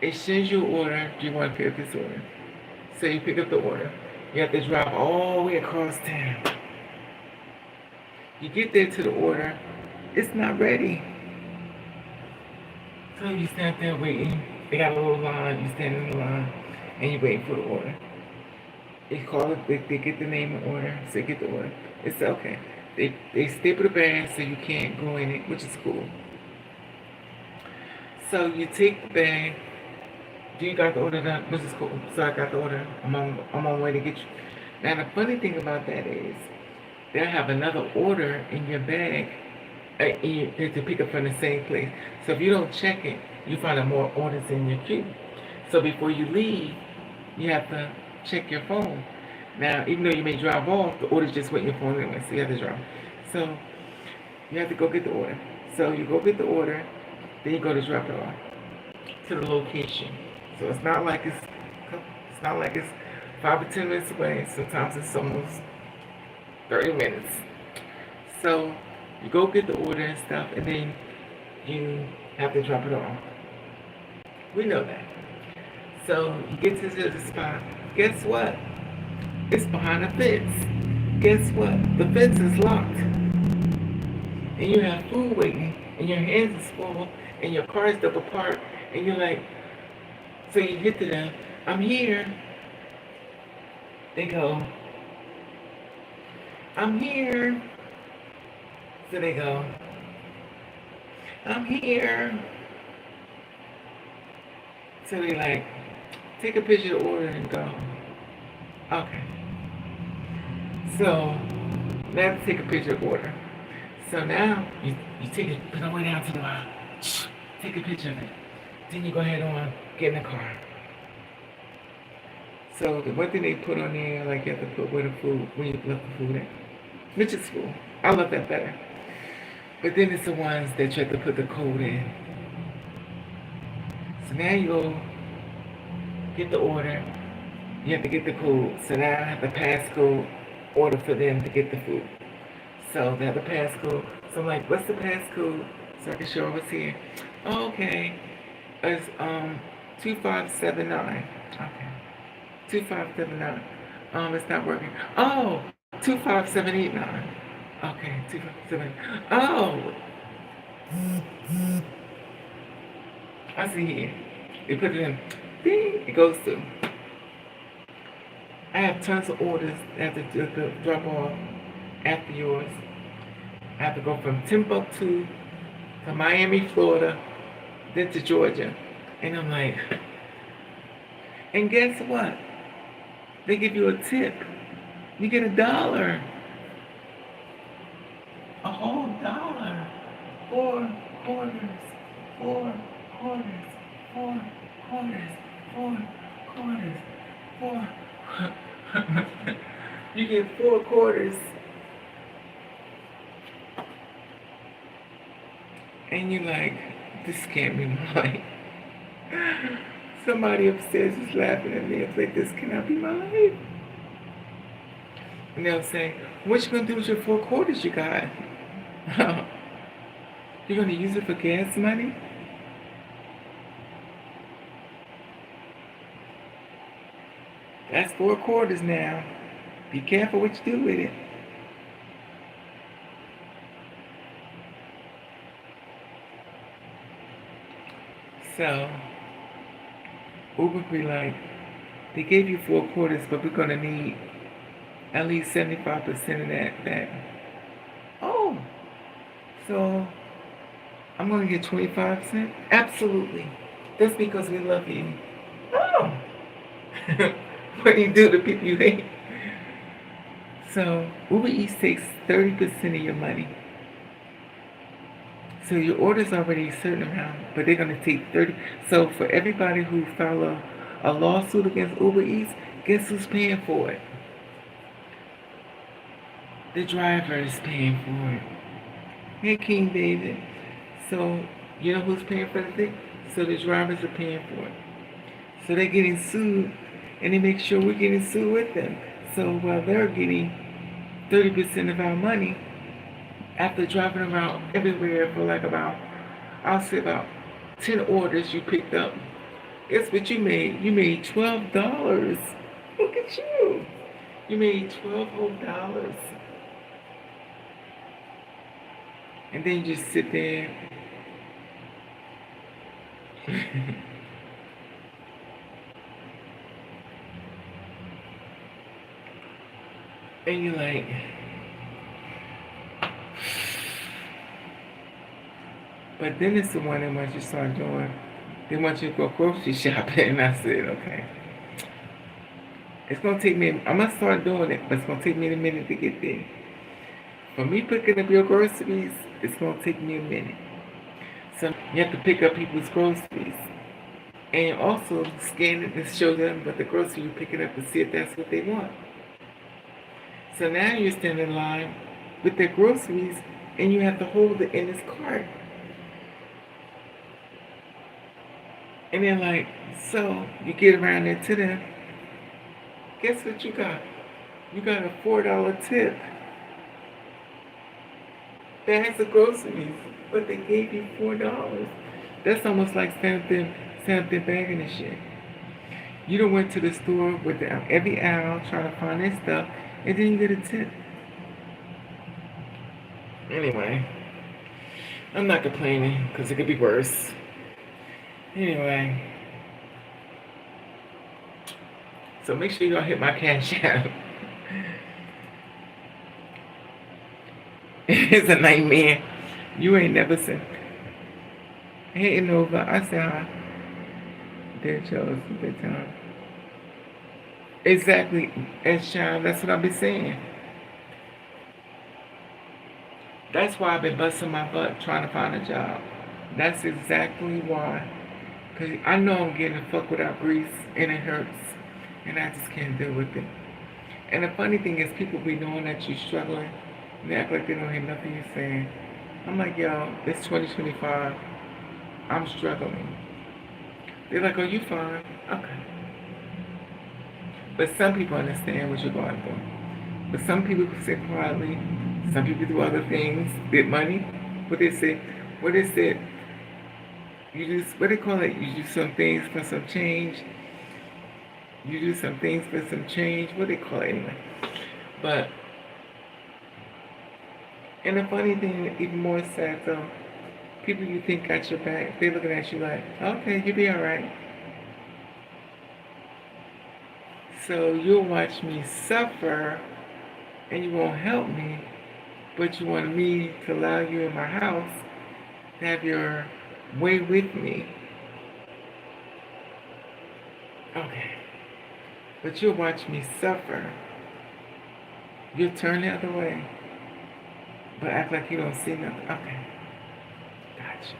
It sends you an order. Do you want to pick up this order? So you pick up the order. You have to drive all the way across town. You get there to the order. It's not ready. So you stand there waiting. They got a little line. You stand in the line and you waiting for the order. They call it. They get the name of the order. So they get the order. It's okay. They staple the bag so you can't go in it, which is cool. So you take the bag. Do you got the order done? Which is cool. So I got the order. I'm on my way to get you. Now the funny thing about that is they'll have another order in your bag to pick up from the same place. So if you don't check it, you find out more orders in your queue. So before you leave, you have to check your phone. Now, even though you may drive off, the order's just waiting your phone anyway, so you have to drive. So you have to go get the order. So you go get the order, then you go to drop it off to the location. So it's not like it's 5 or 10 minutes away. Sometimes it's almost 30 minutes. So you go get the order and stuff, and then you have to drop it off. We know that. So you get to the spot. Guess what? It's behind a fence. Guess what? The fence is locked. And you have food waiting, and your hands is full, and your car is double parked, and you're like, so you get to them, I'm here. They go, I'm here. So they go, I'm here. So they like, take a picture of the order and go. Okay. So now take a picture of the order. So now you take it, put it way down to the line. Take a picture of it. Then you go ahead on, get in the car. So the one thing they put on there, like you have to put where the food, when you left the food at, which is cool. I love that better. But then it's the ones that you have to put the code in. So now you go get the order. You have to get the code. So now I have the passcode order for them to get the food. So they have the passcode. So I'm like, what's the passcode? So I can show what's here. Oh, okay. It's 2579. Okay. 2579. It's not working. Oh, 25789. Okay, 257. Oh, I see here. They put it in. Ding, it goes through. I have tons of orders that I have to drop off after yours. I have to go from Timbuktu to Miami, Florida, then to Georgia. And I'm like, and guess what? They give you a tip. You get $1. A whole $1. 4 quarters. 4 quarters. 4 quarters. 4 quarters. 4. You get 4 quarters. And you're like, this can't be mine. Somebody upstairs is laughing at me. It's like, this cannot be my life. And they'll say, what you gonna do with your 4 quarters you got? You're gonna use it for gas money? That's 4 quarters now. Be careful what you do with it. So, Uber be like, they gave you 4 quarters, but we're gonna need at least 75% of that back. Oh, so I'm gonna get 25%? Absolutely. That's because we love you. Oh, what do you do to people you hate? So Uber Eats takes 30% of your money. So your order's already a certain amount, but they're gonna take 30. So for everybody who filed a lawsuit against Uber Eats, guess who's paying for it? The driver is paying for it. Hey, King David. So you know who's paying for the thing? So the drivers are paying for it. So they're getting sued, and they make sure we're getting sued with them. So while they're getting 30% of our money, after driving around everywhere for like about, I'll say about 10 orders you picked up, guess what you made? You made $12. Look at you. You made $12 whole. And then you just sit there. And you're like, but then it's the one that once you start doing, they want you to go grocery shopping. And I said, okay. It's going to take me, I'm going to start doing it, but it's going to take me a minute to get there. For me picking up your groceries, it's going to take me a minute. So you have to pick up people's groceries. And also scan it and show them what the grocery you're picking up to see if that's what they want. So now you're standing in line with their groceries and you have to hold it in this cart. And they're like, so you get around there to them. Guess what you got? You got a $4 tip. Bags of groceries, but they gave you $4. That's almost like standing there bagging and shit. You done went to the store with every aisle trying to find their stuff, and then you get a tip. Anyway, I'm not complaining because it could be worse. Anyway, so make sure you don't hit my cash app. It's a nightmare. You ain't never seen. Hating over. I said, hi. They're jealous of their time. Exactly. As child, that's what I've been saying. That's why I've been busting my butt trying to find a job. That's exactly why. Because I know I'm getting fucked without grease and it hurts. And I just can't deal with it. And the funny thing is, people be knowing that you're struggling and they act like they don't hear nothing you're saying. I'm like, yo, it's 2025. I'm struggling. They're like, oh, you fine. Okay. But some people understand what you're going through. But some people sit quietly. Some people do other things, get money. What they say? What is it? You do, what they call it? You do some things for some change. You do some things for some change. What they call it anyway? But, and the funny thing, even more sad though, people you think got your back, they looking at you like, okay, you'll be alright. So you'll watch me suffer and you won't help me, but you want me to allow you in my house to have your way with me. Okay. But you'll watch me suffer. You'll turn the other way, but act like you don't see nothing. Okay. Gotcha.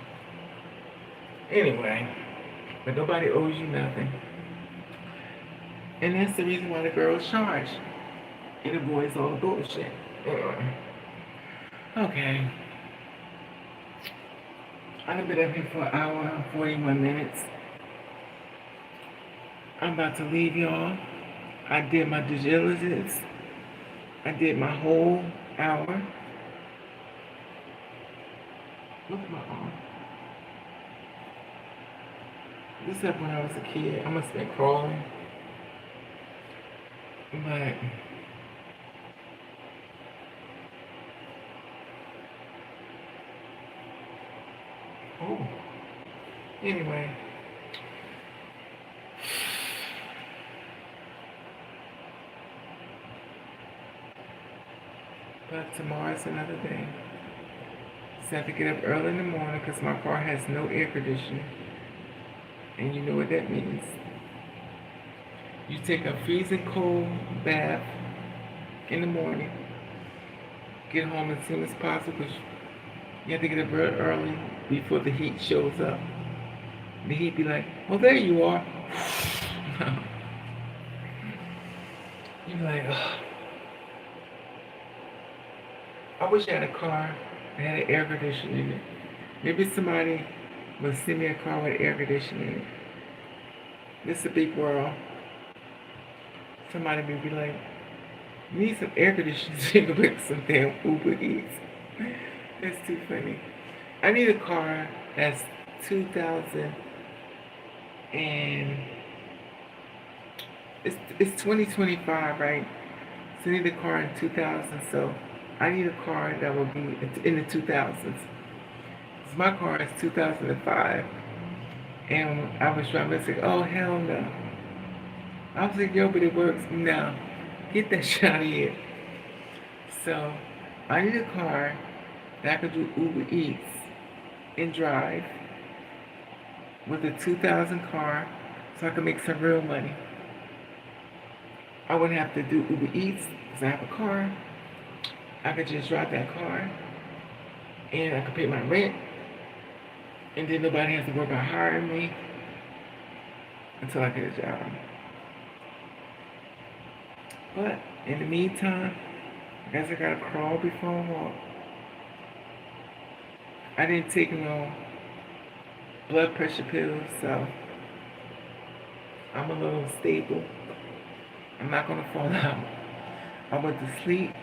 Anyway, but nobody owes you nothing. And that's the reason why the girls charge. It avoids all the bullshit. Anyway. Okay. I've been up here for an hour and 41 minutes. I'm about to leave y'all. I did my due diligence. I did my whole hour. Look at my arm. This happened when I was a kid. I must have been crawling. But oh, anyway. But tomorrow's another day. So I have to get up early in the morning because my car has no air conditioning. And you know what that means. You take a freezing cold bath in the morning. Get home as soon as possible because you have to get up real early before the heat shows up. The heat be like, oh, there you are. You be like, oh. I wish I had a car that had an air conditioner in it. Maybe somebody will send me a car with air conditioning in it. This is a big world. Somebody may be like, you need some air conditioning so you can make some damn Uber Eats. That's too funny. I need a car that's 2000 and it's 2025, right? So I need a car in 2000, so I need a car that will be in the 2000s. My car is 2005, and I was driving. I was like, oh hell no. I was like, yo, but it works. No, get that shit out of here. So I need a car that I could do Uber Eats and drive with a 2000 car, so I could make some real money. I wouldn't have to do Uber Eats because I have a car. I could just drive that car, and I could pay my rent, and then nobody has to worry about hiring me until I get a job. But in the meantime, I guess I gotta crawl before I walk. I didn't take no blood pressure pills, so I'm a little stable. I'm not gonna fall out. I went to sleep.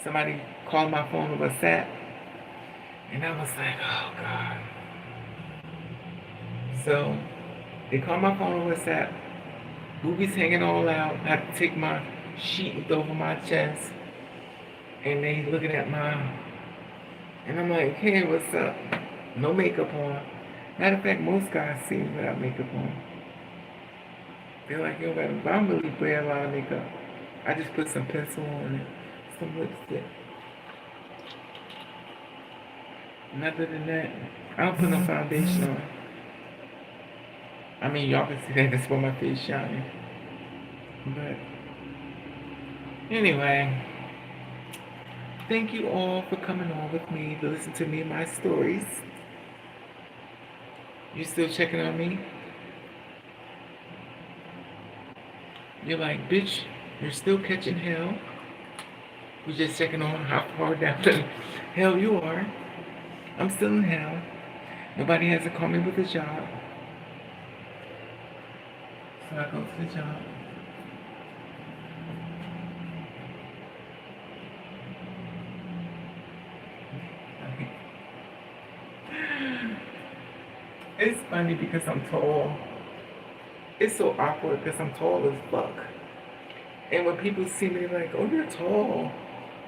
Somebody called my phone on WhatsApp, and I was like, oh God. So they called my phone on WhatsApp. Boobies hanging all out. I had to take my sheet over my chest, and they looking at my, and I'm like, hey, what's up? No makeup on. Matter of fact, most guys see me without makeup on. They're like, yo, but I'm really wearing a lot of makeup. I just put some pencil on and some lipstick. And other than that, I don't put no foundation on. I mean, y'all can see that. That's why my face shining. But anyway, thank you all for coming on with me to listen to me and my stories. You still checking on me? You're like, bitch, you're still catching hell. We're just checking on how far down the hell you are. I'm still in hell. Nobody has to call me with a job. So I go to the job. It's funny because I'm tall. It's so awkward because I'm tall as fuck. And when people see me, they're like, oh, you're tall.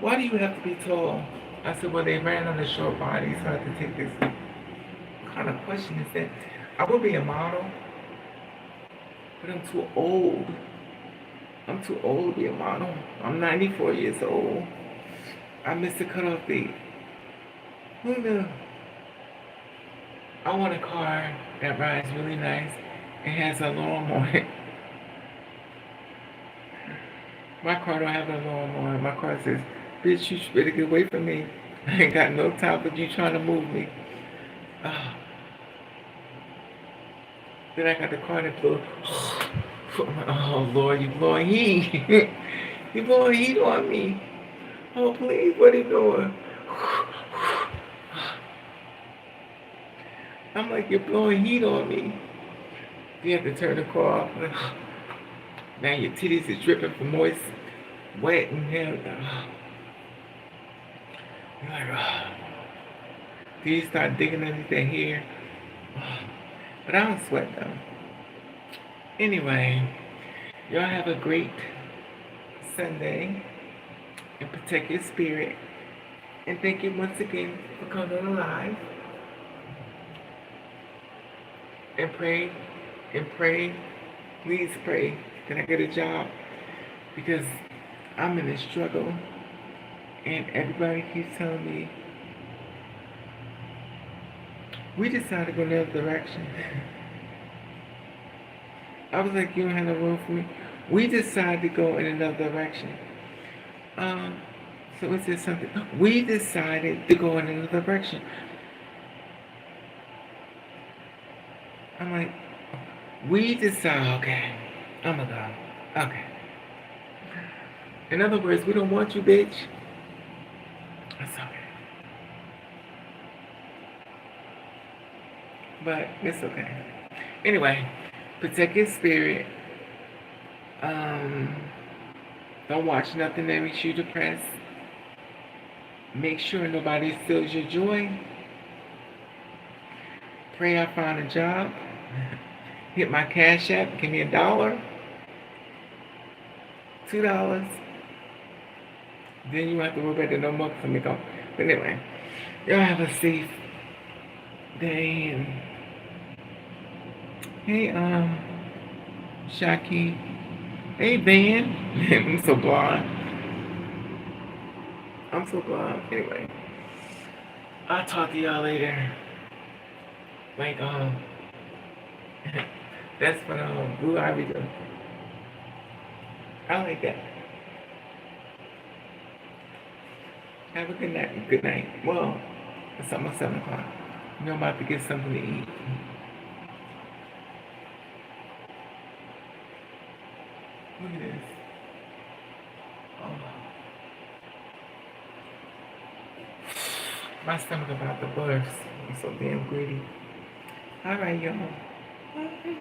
Why do you have to be tall? I said, well, they ran on the short body, so I had to take this kind of question. Is that I will be a model, but I'm too old. I'm too old to be a model. I'm 94 years old. I missed the cutoff date. Who knew? I want a car that rides really nice and has an alarm on it. My car don't have an alarm on it. My car says, bitch, you better get away from me. I ain't got no time for you trying to move me. Then I got the car that blew. Oh, Lord, you blowing heat. You blowing heat on me. Oh, please, what are you doing? I'm like, you're blowing heat on me. You have to turn the car off. Now your titties are dripping from moist, wet, and hell. You're like, do you start digging underneath their hair? But I don't sweat though. Anyway, y'all have a great Sunday and protect your spirit. And thank you once again for coming on live. And pray, please pray that I get a job because I'm in a struggle and everybody keeps telling me we decided to go another direction. I was like, you don't have no room for me. We decided to go in another direction. So is there something? We decided to go in another direction. I'm like, we decide, okay, I'm gonna go. Okay. In other words, we don't want you, bitch. That's okay. But it's okay. Anyway, protect your spirit. Don't watch nothing that makes you depressed. Make sure nobody steals your joy. Pray I find a job. Hit my Cash App. Give me $1, $2. Then you have to worry about it no more because I'm gone. But anyway, y'all have a safe day. And hey, Shaki. Hey, Van. I'm so blind. I'm so blind. Anyway, I'll talk to y'all later. Like, that's what Blue Ivy does. I like that. Have a good night. Good night. Well, it's almost 7 o'clock. You know I'm about to get something to eat. Look at this. Oh. My stomach about to burst. I'm so damn greedy. All right, y'all. Bye.